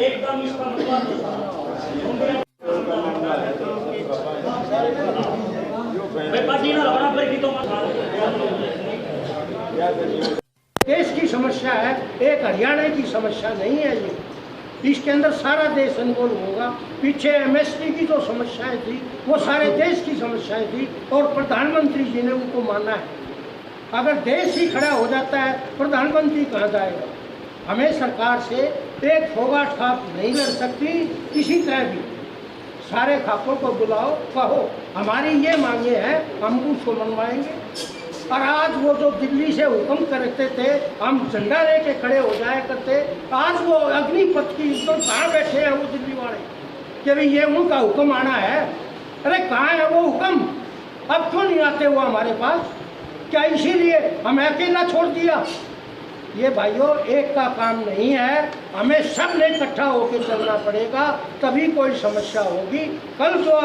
एकदम इसका मतलब पार्टी ना बराबर की तो देश की समस्या है, एक हरियाणा की समस्या नहीं है ये। इसके अंदर सारा देश इन्वॉल्व होगा। पीछे एमएसपी की जो समस्याएं थी वो सारे देश की समस्याएं थी और प्रधानमंत्री जी ने उनको माना है। अगर देश ही खड़ा हो जाता है प्रधानमंत्री कहाँ जाएगा? हमें सरकार से एक फोगाट खाप नहीं लड़ सकती। किसी तरह भी सारे खापों को बुलाओ, कहो हमारी ये मांगे हैं, हम उसको मनवाएंगे। और आज वो जो दिल्ली से हुक्म करते थे हम झंडा लेके खड़े हो जाया करते, आज वो अग्निपथ की तो कहाँ बैठे हैं वो दिल्ली वाले कि भाई ये उनका हुक्म आना है। अरे कहाँ है वो हुक्म? अब क्यों नहीं आते वो हमारे पास? क्या इसीलिए हमें अकेला छोड़ दिया? ये भाइयों एक का काम नहीं है, हमें सब ने इकट्ठा होकर चलना पड़ेगा, तभी कोई समस्या होगी। कल जो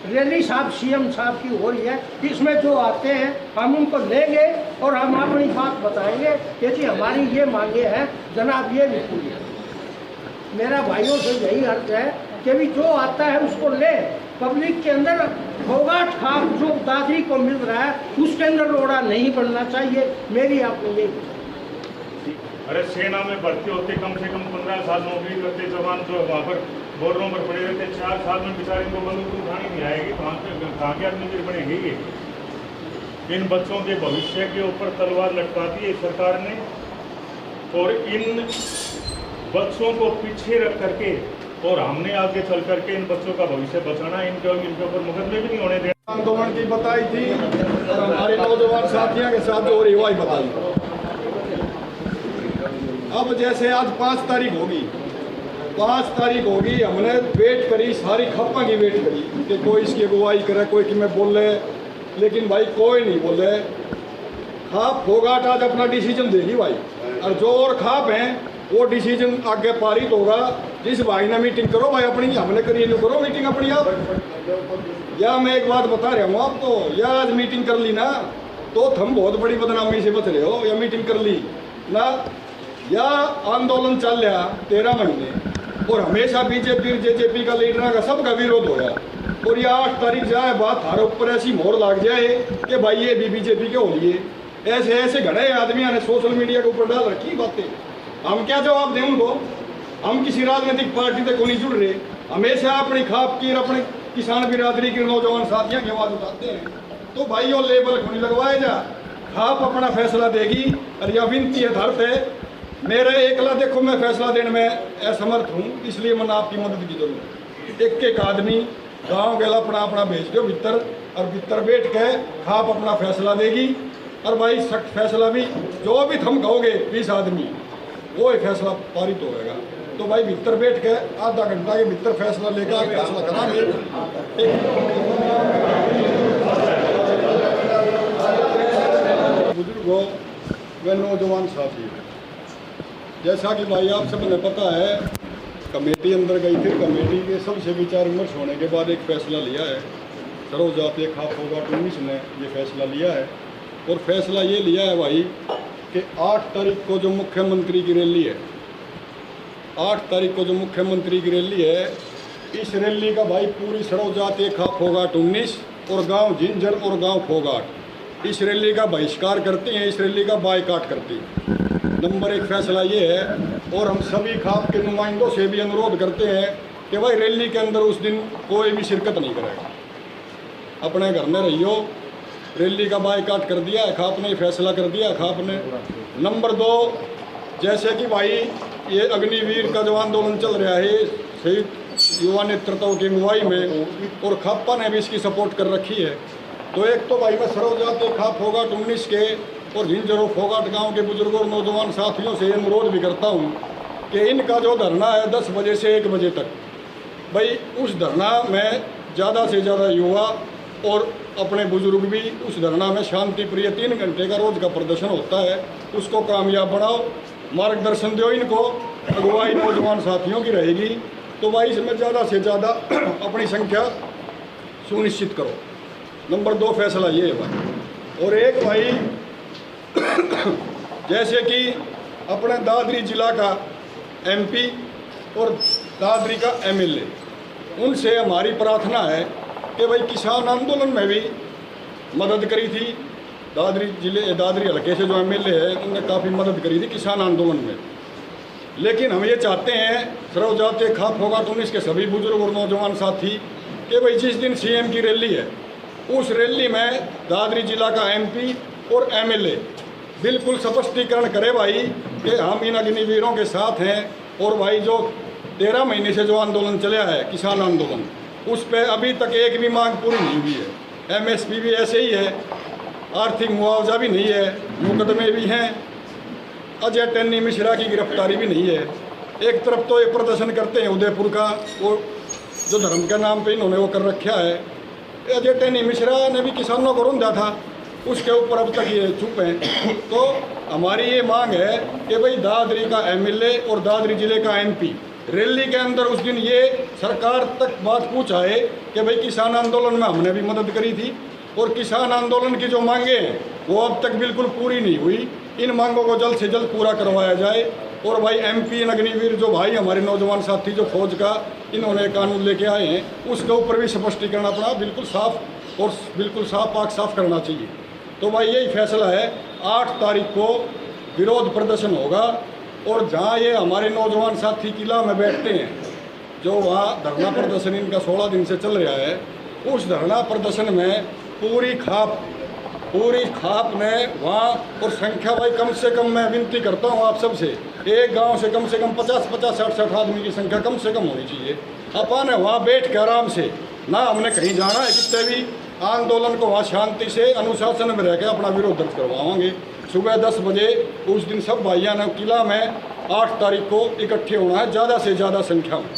रैली साहब सीएम साहब की हो रही है, इसमें जो आते हैं हम उनको लेंगे और हम अपनी बात बताएंगे कि जी हमारी ये मांगे हैं, जनाब ये लिखिए। मेरा भाइयों से यही अर्थ है कि भी जो आता है उसको ले। पब्लिक के अंदर फोगाट खाप जो दादरी को मिल रहा है उसके अंदर रोड़ा नहीं बनना चाहिए। मेरी आपको यही। अरे सेना में भर्ती होते कम से कम 15 साल नौकरी करते जवान जो वहाँ पर बोर्डरों पर पड़े रहते 4 साल में बेचारे इनको बंदूक उठानी नहीं आएगी, कहाँ के आदमी फिर बनेंगे ये। इन बच्चों के भविष्य के ऊपर तलवार लटका दी है सरकार ने और इन बच्चों को पीछे रख करके और हमने आगे चल करके इन बच्चों का भविष्य बचाना, इनके ऊपर मुकदमे भी नहीं होने देना। आंदोलन की बताई थी और हमारे नौजवान साथियों के साथ जो रही वही बताई। अब जैसे आज 5 तारीख होगी, 5 तारीख होगी, हमने वेट करी, सारी खप्पा की वेट करी कि कोई इसकी अगुवाई करे, कोई कि मैं बोले, लेकिन भाई कोई नहीं बोले। खाप फोगाट आज अपना डिसीजन देगी भाई, और जो और खाप हैं वो डिसीजन आगे पारित होगा। जिस भाई ने मीटिंग करो भाई अपनी, हमने करी नहीं करो मीटिंग अपनी आप। या मैं एक बात बता रहा हूँ आपको, या आज मीटिंग कर ली ना तो तुम बहुत बड़ी बदनामी से बच रहे हो। या मीटिंग कर ली ना, या आंदोलन चल रहा 13 महीने और हमेशा बीजेपी जेजेपी का लीडर का सबका विरोध हो गया और ये 8 तारीख जाए बात हर ऊपर ऐसी मोहर लग जाए कि भाई ये भी बीजेपी के हो लिए। ऐसे ऐसे घड़े आदमी ने सोशल मीडिया के ऊपर डाल रखी बातें। हम क्या जवाब दें उनको? हम किसी राजनीतिक पार्टी तक को नहीं जुड़ रहे, हमेशा अपनी खाप की और अपने किसान बिरादरी के नौजवान साथियों की आवाज़ उठाते हैं। तो भाई वो लेबल को नहीं लगवाए जा, खाप अपना फैसला देगी। और यह विनती है धरत है मेरे एकला देखो मैं फैसला देने में असमर्थ हूँ, इसलिए मैंने आपकी मदद की जरूरत। एक आदमी गांव गला अपना अपना भेज दो भीतर और भीतर बैठ के खाप अपना फैसला देगी। और भाई सख्त फैसला भी जो भी तुम कहोगे 20 आदमी वो ही फैसला पारित होगा। तो भाई भीतर बैठ के आधा घंटा के भीतर फैसला लेकर फैसला कराएंगे। बुजुर्गों व नौजवान साथी, जैसा कि भाई आप सबने पता है कमेटी अंदर गई थी, कमेटी के सबसे विचार विमर्श होने के बाद एक फैसला लिया है। सर्व जातीय खाप फोगाट 19 ने ये फैसला लिया है और फैसला ये लिया है भाई कि 8 तारीख को जो मुख्यमंत्री की रैली है 8 तारीख को जो मुख्यमंत्री की रैली है, इस रैली का भाई पूरी सरोजात एक खाप फोगाट 19 और गांव झिंझर और गांव फोगाट इस रैली का बहिष्कार करती हैं, इस रैली का बायकाट करती हैं। नंबर 1 फैसला ये है, और हम सभी खाप के नुमाइंदों से भी अनुरोध करते हैं कि भाई रैली के अंदर उस दिन कोई भी शिरकत नहीं करेगा, अपने घर में रहियो। रैली का बायकाट कर दिया है खाप ने, फैसला कर दिया खाप ने। नंबर 2, जैसे कि भाई ये अग्निवीर का जो आंदोलन चल रहा है शहीद युवा नेतृत्व की अगुवाई में, और खापा ने भी इसकी सपोर्ट कर रखी है, तो एक तो भाई मैं सरोजात खाप फोगाट 19 के और झिंझर फोगाट गांव के बुजुर्गों और नौजवान साथियों से अनुरोध भी करता हूं कि इनका जो धरना है 10 बजे से 1 बजे तक, भाई उस धरना में ज़्यादा से ज़्यादा युवा और अपने बुजुर्ग भी उस धरना में शांति प्रिय 3 घंटे का रोज का प्रदर्शन होता है, उसको कामयाब बनाओ, मार्गदर्शन दो इनको, अगुवाई नौजवान साथियों की रहेगी, तो भाई इसमें ज़्यादा से ज़्यादा अपनी संख्या सुनिश्चित करो। नंबर 2 फैसला ये है भाई। और एक भाई जैसे कि अपने दादरी जिला का MP और दादरी का MLA, उनसे हमारी प्रार्थना है कि भाई किसान आंदोलन में भी मदद करी थी। दादरी हल्के से जो MLA है उनने काफ़ी मदद करी थी किसान आंदोलन में, लेकिन हम ये चाहते हैं सरोजात खाप फोगाट 19 के सभी बुजुर्ग और नौजवान साथी कि भाई जिस दिन CM की रैली है उस रैली में दादरी जिला का MP और MLA बिल्कुल स्पष्टीकरण करे भाई कि हम इन अग्निवीरों के साथ हैं, और भाई जो 13 महीने से जो आंदोलन चला है किसान आंदोलन, उस पर अभी तक एक भी मांग पूरी नहीं हुई है। MSP भी ऐसे ही है, आर्थिक मुआवजा भी नहीं है, मुकदमे भी हैं, अजय टन्नी मिश्रा की गिरफ्तारी भी नहीं है। एक तरफ तो ये प्रदर्शन करते हैं उदयपुर का, वो जो धर्म के नाम पे इन्होंने वो कर रखा है। अजय टन्नी मिश्रा ने भी किसानों को रोंदा था, उसके ऊपर अब तक ये चुप हैं। तो हमारी ये मांग है कि भाई दादरी का MLA और दादरी जिले का MP रैली के अंदर उस दिन ये सरकार तक बात पहुँचाए कि भाई किसान आंदोलन में हमने भी मदद करी थी, और किसान आंदोलन की जो मांगे हैं वो अब तक बिल्कुल पूरी नहीं हुई, इन मांगों को जल्द से जल्द पूरा करवाया जाए। और भाई MP अग्निवीर जो भाई हमारे नौजवान साथी जो फौज का इन्होंने कानून लेके आए हैं, उसके ऊपर भी स्पष्टीकरण अपना बिल्कुल साफ और बिल्कुल पाक साफ करना चाहिए। तो भाई यही फैसला है, 8 तारीख को विरोध प्रदर्शन होगा, और जहाँ ये हमारे नौजवान साथी किला में बैठते हैं, जो वहाँ धरना प्रदर्शन इनका 16 दिन से चल रहा है, उस धरना प्रदर्शन में पूरी खाप में वहाँ, और संख्या भाई कम से कम मैं विनती करता हूँ आप सबसे, एक गांव से कम 50-50, 60-60 आदमी की संख्या कम से कम होनी चाहिए। अपन है वहाँ बैठ के आराम से, ना हमने कहीं जाना है, कितने भी आंदोलन को वहाँ शांति से अनुशासन में रह के अपना विरोध दर्ज करवाएंगे। सुबह 10 बजे उस दिन सब भाइयों ने किला में 8 तारीख को इकट्ठे होना है, ज़्यादा से ज़्यादा संख्या में।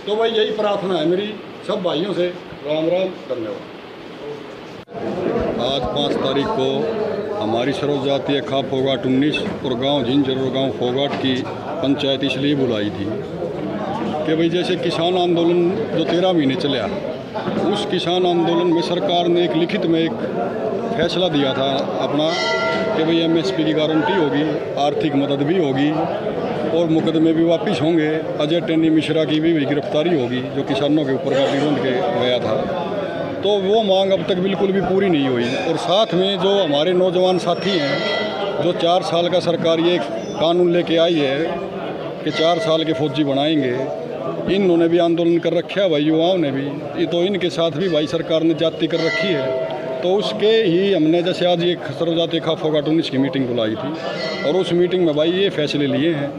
तो भाई यही प्रार्थना है मेरी सब भाइयों से। राम राम, धन्यवाद। आज 5 तारीख को हमारी सरोजातीय खाप फोगाट 19 और गांव झिंझर और गांव फोगाट की पंचायत इसलिए बुलाई थी कि भाई जैसे किसान आंदोलन जो 13 महीने चला, उस किसान आंदोलन में सरकार ने एक लिखित में एक फैसला दिया था अपना कि भाई MSP की गारंटी होगी, आर्थिक मदद भी होगी, और मुकदमे भी वापस होंगे। अजय टन्नी मिश्रा की भी गिरफ्तारी होगी जो किसानों के ऊपर काफ़ी रोंद के गया था। तो वो मांग अब तक बिल्कुल भी पूरी नहीं हुई, और साथ में जो हमारे नौजवान साथी हैं, जो 4 साल का सरकार ये कानून लेके आई है कि 4 साल के फौजी बनाएंगे, इन्होंने भी आंदोलन कर रखा है भाई, युवाओं ने भी, ये तो इनके साथ भी भाई सरकार ने जाति कर रखी है। तो उसके ही हमने जैसे आज ये सरोजात खाप फोगाट 19 की मीटिंग बुलाई थी, और उस मीटिंग में भाई ये फैसले लिए हैं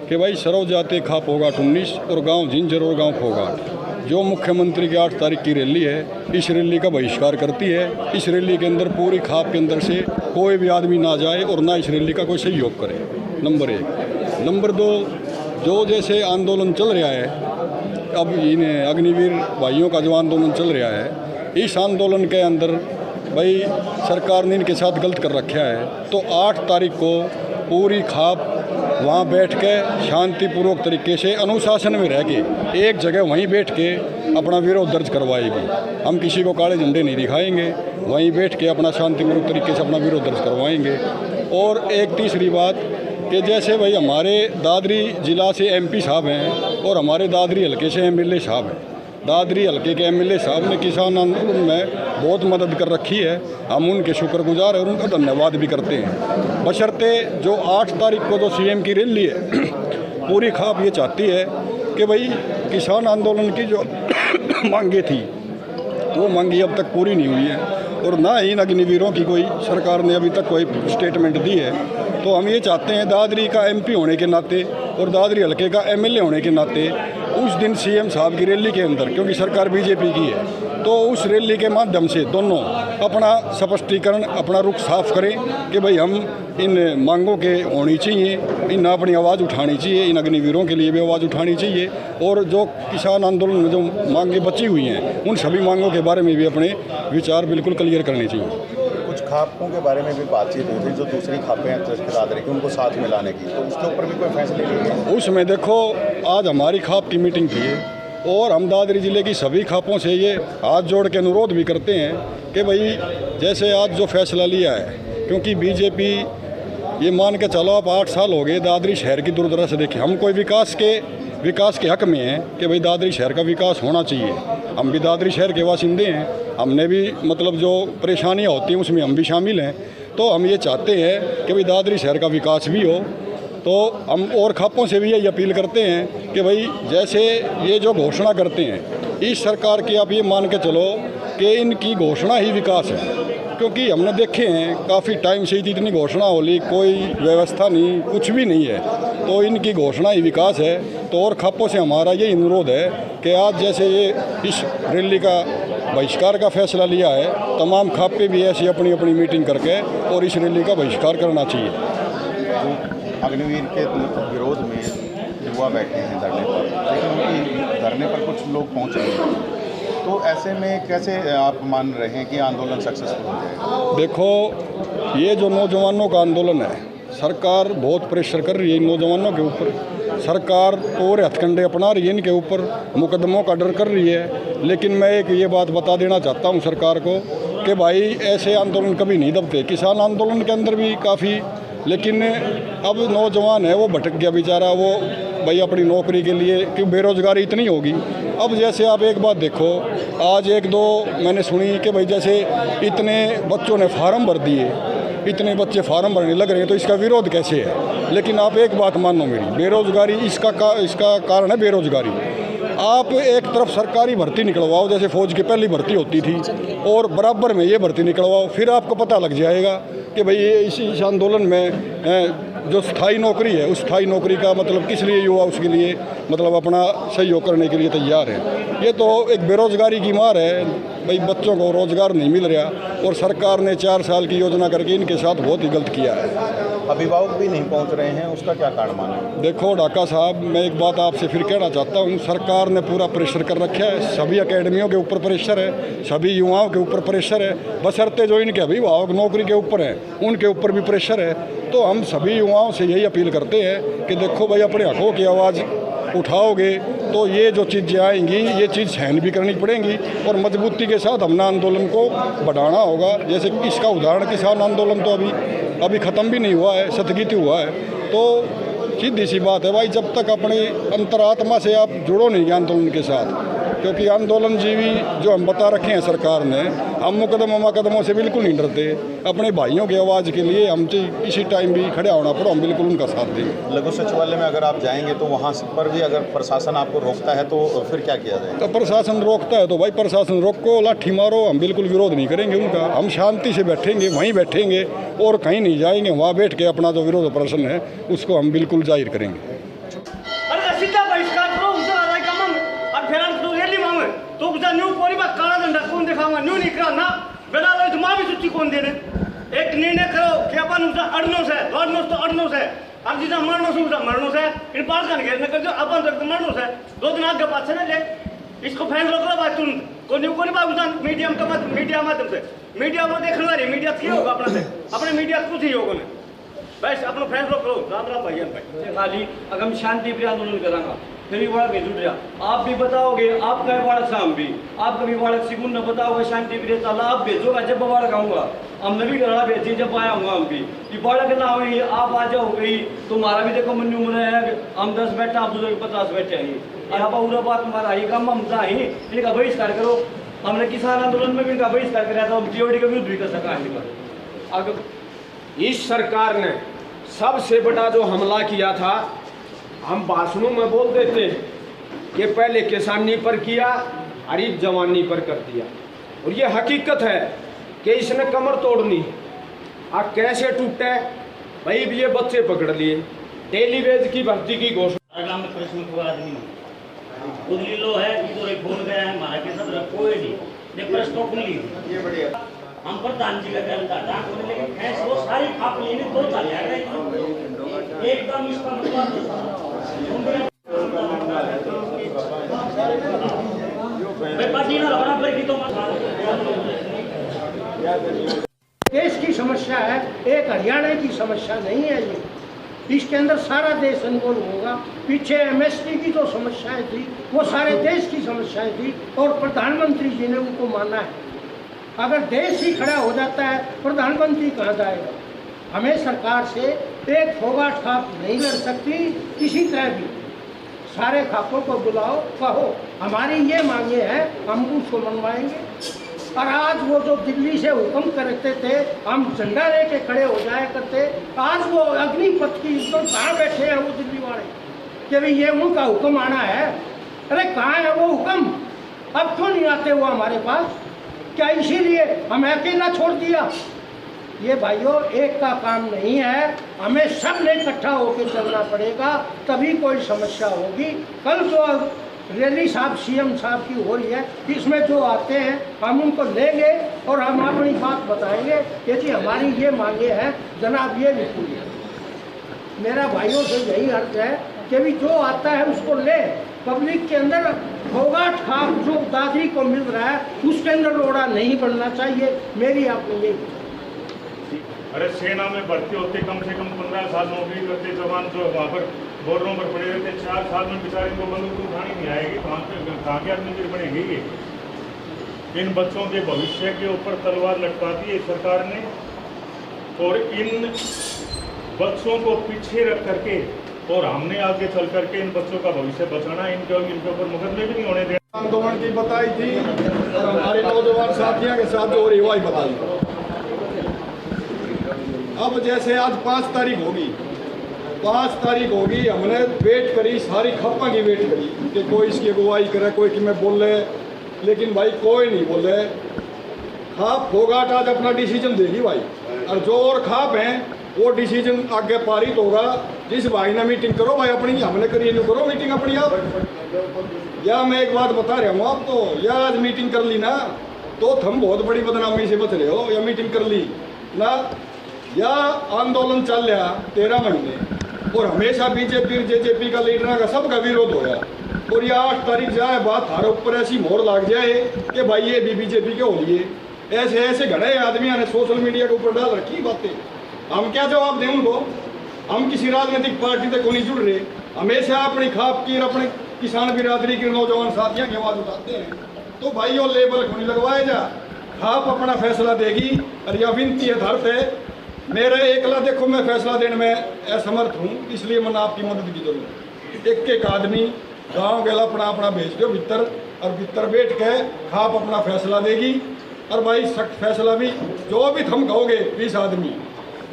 कि भाई सरोजात खाप फोगाट 19 और गांव झिंझर और गांव फोगाट जो मुख्यमंत्री की 8 तारीख की रैली है, इस रैली का बहिष्कार करती है। इस रैली के अंदर पूरी खाप के अंदर से कोई भी आदमी ना जाए, और ना इस रैली का कोई सहयोग करे, नंबर 1। नंबर 2, जो जैसे आंदोलन चल रहा है, अब इन अग्निवीर भाइयों का जो आंदोलन चल रहा है, इस आंदोलन के अंदर भाई सरकार ने इनके साथ गलत कर रखा है। तो 8 तारीख को पूरी खाप वहाँ बैठ के शांतिपूर्वक तरीके से अनुशासन में रह के एक जगह वहीं बैठ के अपना विरोध दर्ज करवाएगी। हम किसी को काले झंडे नहीं दिखाएंगे, वहीं बैठ के अपना शांतिपूर्वक तरीके से अपना विरोध दर्ज करवाएंगे। और एक तीसरी बात कि जैसे भाई हमारे दादरी ज़िला से एमपी साहब हैं और हमारे दादरी हल्के से एमएलए साहब हैं। दादरी हल्के के एमएलए साहब ने किसान आंदोलन में बहुत मदद कर रखी है, हम उनके शुक्रगुजार हैं और उनका धन्यवाद भी करते हैं। बशर्ते जो 8 तारीख को जो सीएम की रैली है पूरी खाप ये चाहती है कि भाई किसान आंदोलन की जो मांगे थी वो मांगी अब तक पूरी नहीं हुई है और ना ही इन अग्निवीरों की कोई सरकार ने अभी तक कोई स्टेटमेंट दी है। तो हम ये चाहते हैं दादरी का एमपी होने के नाते और दादरी हल्के का एमएलए होने के नाते उस दिन सीएम साहब की रैली के अंदर, क्योंकि सरकार बीजेपी की है, तो उस रैली के माध्यम से दोनों अपना स्पष्टीकरण, अपना रुख साफ करें कि भाई हम इन मांगों के होनी चाहिए, इन अपनी आवाज़ उठानी चाहिए, इन अग्निवीरों के लिए भी आवाज़ उठानी चाहिए और जो किसान आंदोलन में जो मांगें बची हुई हैं उन सभी मांगों के बारे में भी अपने विचार बिल्कुल क्लियर करने चाहिए। कुछ खापों के बारे में भी बातचीत हुई थी, जो दूसरी खापें हैं दादरी की उनको साथ मिलाने की, तो उसके ऊपर भी कोई फैसले लिए? उसमें देखो आज हमारी खाप की मीटिंग थी और हम दादरी ज़िले की सभी खापों से ये हाथ जोड़ के अनुरोध भी करते हैं कि भाई जैसे आज जो फैसला लिया है, क्योंकि बीजेपी ये मान के चलो आप 8 साल हो गए दादरी शहर की दूरदराज से देखें, हम कोई विकास के हक में हैं कि भाई दादरी शहर का विकास होना चाहिए। हम भी दादरी शहर के वासिंदे हैं, हमने भी मतलब जो परेशानियां होती हैं उसमें हम भी शामिल हैं। तो हम ये चाहते हैं कि भाई दादरी शहर का विकास भी हो। तो हम और खापों से भी यही अपील करते हैं कि भाई जैसे ये जो घोषणा करते हैं इस सरकार की, आप ये मान के चलो कि इनकी घोषणा ही विकास है, क्योंकि हमने देखे हैं काफ़ी टाइम से इतनी घोषणा हो ली, कोई व्यवस्था नहीं, कुछ भी नहीं है, तो इनकी घोषणा ही विकास है। तो और खापों से हमारा ये अनुरोध है कि आज जैसे ये इस रैली का बहिष्कार का फैसला लिया है, तमाम खापे भी ऐसी अपनी अपनी मीटिंग करके और इस रैली का बहिष्कार करना चाहिए। अग्निवीर के विरोध में युवा बैठे हैं धरने पर, लेकिन उनकी धरने पर कुछ लोग पहुंच रहे हैं, तो ऐसे में कैसे आप मान रहे हैं कि आंदोलन सक्सेसफुल हो जाएगा? देखो ये जो नौजवानों का आंदोलन है, सरकार बहुत प्रेशर कर रही है इन नौजवानों के ऊपर, सरकार और हथकंडे अपना रही है इनके ऊपर, मुकदमों का डर कर रही है। लेकिन मैं एक ये बात बता देना चाहता हूँ सरकार को कि भाई ऐसे आंदोलन कभी नहीं दबते। किसान आंदोलन के अंदर भी काफ़ी, लेकिन अब नौजवान है वो भटक गया बेचारा, वो भाई अपनी नौकरी के लिए, क्योंकि बेरोज़गारी इतनी होगी। अब जैसे आप एक बात देखो, आज 1-2 मैंने सुनी कि भाई जैसे इतने बच्चों ने फार्म भर दिए, इतने बच्चे फार्म भरने लग रहे हैं, तो इसका विरोध कैसे है? लेकिन आप एक बात मानो मेरी, बेरोज़गारी इसका कारण है बेरोज़गारी। आप एक तरफ सरकारी भर्ती निकलवाओ, जैसे फ़ौज की पहली भर्ती होती थी, और बराबर में ये भर्ती निकलवाओ, फिर आपको पता लग जाएगा कि भाई ये इस आंदोलन में जो स्थायी नौकरी है उस स्थायी नौकरी का मतलब किस लिए युवा उसके लिए मतलब अपना सहयोग करने के लिए तैयार है। ये तो एक बेरोज़गारी की मार है, भाई बच्चों को रोज़गार नहीं मिल रहा और सरकार ने 4 साल की योजना करके इनके साथ बहुत ही गलत किया है। अभिभावक भी नहीं पहुंच रहे हैं, उसका क्या कारण माना? देखो ढाका साहब, मैं एक बात आपसे फिर कहना चाहता हूँ, सरकार ने पूरा प्रेशर कर रखा है, सभी अकेडमियों के ऊपर प्रेशर है, सभी युवाओं के ऊपर प्रेशर है, बशर्ते जो इनके अभिभावक नौकरी के ऊपर हैं उनके ऊपर भी प्रेशर है। तो हम सभी युवाओं से यही अपील करते हैं कि देखो भाई अपने हकों की आवाज़ उठाओगे तो ये जो चीज़ें आएंगी ये चीज़ सहन भी करनी पड़ेंगी और मजबूती के साथ हमने आंदोलन को बढ़ाना होगा। जैसे इसका उदाहरण किसान आंदोलन तो अभी ख़त्म भी नहीं हुआ है, स्थगित हुआ है। तो सीधी सी बात है भाई, जब तक अपनी अंतरात्मा से आप जुड़ो नहीं आंदोलन के साथ, क्योंकि आंदोलन जीवी जो हम बता रखे हैं सरकार ने, हम मुकदमों से बिल्कुल नहीं डरते। अपने भाइयों की आवाज़ के लिए हम इसी टाइम भी खड़े होना पड़ो, हम बिल्कुल उनका साथ देंगे। लघु सचिवालय में अगर आप जाएंगे तो वहाँ पर भी अगर प्रशासन आपको रोकता है तो फिर क्या किया जाए? तो प्रशासन रोकता है तो भाई प्रशासन रोको, लाठी मारो, हम बिल्कुल विरोध नहीं करेंगे उनका। हम शांति से बैठेंगे, वहीं बैठेंगे और कहीं नहीं जाएंगे। वहाँ बैठ के अपना जो विरोध प्रदर्शन है उसको हम बिल्कुल जाहिर करेंगे। सीधा बहिष्कार करो, उनसे आदाय का मांग और फिर तो रैली मांगे तो उनका न्यू पूरी बात काला झंडा कौन दिखावा, न्यू नहीं करा ना बेटा लो तो मां भी सूची कौन देने। एक निर्णय करो कि अपन उनका अड़नोस है, लड़नोस तो अड़नोस है, अब जितना मरनोस है इन पार का नहीं कर दो, अपन तो मरनोस है 2 दिन आगे पास से ले इसको फैसला करो बात तुम को न्यू कोनी बात उधर मीडियम का मत मीडिया माध्यम से मीडिया में देखने वाली मीडिया की होगा अपना से अपने मीडिया कुछ ही होगा ना बस अपना फैसला करो। राम राम भैया भाई खाली अगर शांति प्रिय आंदोलन करांगा फिर भी बालक भेज रहा। आप भी बताओगे, आप कहे बालक शाम भी, आप कभी बालक सिगुन न बताओगे शांति प्रिय ताला आप भेजोगा जब बालक आऊँगा। हम नबी गढ़ा भेजी जब आया हूँ हम भी कि बालक ना हुई आप आ जाओगे, तुम्हारा भी देखो मन उम्र है, हम 10 बैठे आप दूसरे 50 बैठे हैं। यहाँ पर पूरा बात हमारा ही कम हम था ही इनका बहिष्कार करो। हमने किसान आंदोलन में भी इनका बहिष्कार कराया था, हम टीओडी का विरोध भी कर सका है। अगर इस सरकार ने सबसे बड़ा जो हमला किया था, हम भाषणों में बोल देते कि पहले किसानी पर किया और इस जवानी पर कर दिया, और ये हकीकत है कि इसने कमर तोड़नी। अब कैसे टूटे भाई, ये बच्चे पकड़ लिए, टेलीवेज की भर्ती की घोषणा। गांव में प्रश्न को आदमी उदली लो है तो एक बोल गया है हमारा के सब कोई नहीं ने प्रश्न को ली ये बढ़िया। हम प्रधान जी का कहना था होने लेकिन फैस वो सारी खाप लेने तो चल जाएगा एकदम इसका मैं पार्टी ना बराबर की तो देश की समस्या है, एक हरियाणा की समस्या नहीं है ये। इसके अंदर सारा देश इन्वॉल्व होगा। पीछे एमएसपी की जो समस्याएं थी वो सारे देश की समस्याएं थी और प्रधानमंत्री जी ने उनको माना है। अगर देश ही खड़ा हो जाता है प्रधानमंत्री कहाँ जाएगा? हमें सरकार से एक फोगाट खाप नहीं लड़ सकती, किसी तरह भी सारे खापों को बुलाओ, कहो हमारी ये मांगे हैं, हम उसको मनवाएंगे। और आज वो जो दिल्ली से हुक्म करते थे, हम झंडा लेके खड़े हो जाया करते, आज वो अग्निपथ की तो कहाँ बैठे हैं वो दिल्ली वाले कि भाई ये उनका हुक्म आना है। अरे कहाँ है वो हुक्म? अब क्यों नहीं आते वो हमारे पास? क्या इसीलिए हमें अकेला छोड़ दिया? ये भाइयों एक का काम नहीं है, हमें सब ने इकट्ठा होकर चलना पड़ेगा, तभी कोई समस्या होगी। कल जो रैली साहब सीएम साहब की हो रही है, इसमें जो आते हैं हम उनको लेंगे और हम अपनी बात बताएंगे कि जी हमारी ये मांगे हैं, जनाब ये लिखिए। मेरा भाइयों से यही अर्ज है कि भी जो आता है उसको ले। पब्लिक के अंदर फोगाट खाप जो दादरी को मिल रहा है उसके अंदर रोड़ा नहीं बनना चाहिए, मेरी आपको यही। अरे सेना में भर्ती होते कम से कम 15 साल नौकरी करते जवान जो वहाँ पर बोर्डों पर पड़े रहते, 4 साल में बेचारे इनको बंदूक उठानी नहीं आएगी, कहाँ के आदमी बनेंगे ये? इन बच्चों के भविष्य के ऊपर तलवार लटका दी है सरकार ने, और इन बच्चों को पीछे रख करके और हमने आगे चल करके इन बच्चों का भविष्य बचाना, इनके ऊपर मुकदमे भी नहीं होने देना। आंदोलन की बताई थी और हमारे नौजवान साथियों के साथ जो रही वही बताई। अब जैसे आज 5 तारीख होगी, 5 तारीख होगी, हमने वेट करी, सारी खप्पा की वेट करी कि कोई इसकी अगुवाई करे, कोई कि मैं बोले, लेकिन भाई कोई नहीं बोले। खाप फोगाट आज अपना डिसीजन देगी भाई, और जो और खाप हैं वो डिसीजन आगे पारित होगा। जिस भाई ने मीटिंग करो भाई अपनी, हमने करी नहीं करो मीटिंग अपनी आप। या मैं एक बात बता रहा हूँ आपको, या आज मीटिंग कर ली ना तो हम बहुत बड़ी बदनामी से बच रहे हो, या मीटिंग कर ली ना, या आंदोलन चल रहा 13 महीने और हमेशा बीजेपी जेजेपी का लीडर का सबका विरोध हो गया, और ये 8 तारीख जाए बात हमारे ऊपर ऐसी मोहर लग जाए कि भाई ये भी बीजेपी के हो लिए। ऐसे ऐसे घड़े आदमियों ने सोशल मीडिया के ऊपर डाल रखी बातें, हम क्या जवाब दें उनको? हम किसी राजनीतिक पार्टी तक नहीं जुड़ रहे, हमेशा अपनी खाप की और अपने किसान बिरादरी के नौजवान साथियों की आवाज़ उठाते हैं। तो भाई वो लेबल क्यों नहीं लगवाए जा? खाप अपना फैसला देगी, और यह विनती है धरत है मेरे एकला देखो मैं फैसला देने में असमर्थ हूँ, इसलिए मैंने आपकी मदद की जरूरत। एक आदमी गाँव गला अपना अपना भेज दो भीतर, और भीतर बैठ के खाप अपना फैसला देगी, और भाई सख्त फैसला भी जो भी तुम कहोगे 20 आदमी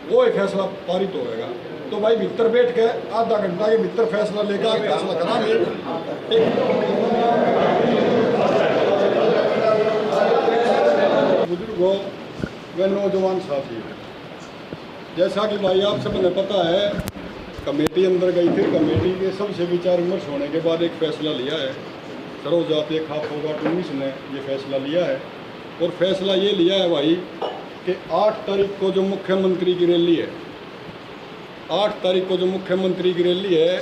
वो एक फैसला पारित होगा। तो भाई भीतर बैठ के आधा घंटा के भीतर फैसला लेकर फैसला करांगे। बुजुर्गों व नौजवान साथी, जैसा कि भाई आप सबने पता है, कमेटी अंदर गई थी, कमेटी के सबसे विचार विमर्श होने के बाद एक फैसला लिया है। सर्व जातीय खाप फोगाट 19 ने ये फैसला लिया है, और फैसला ये लिया है भाई कि 8 तारीख को जो मुख्यमंत्री की रैली है, 8 तारीख को जो मुख्यमंत्री की रैली है,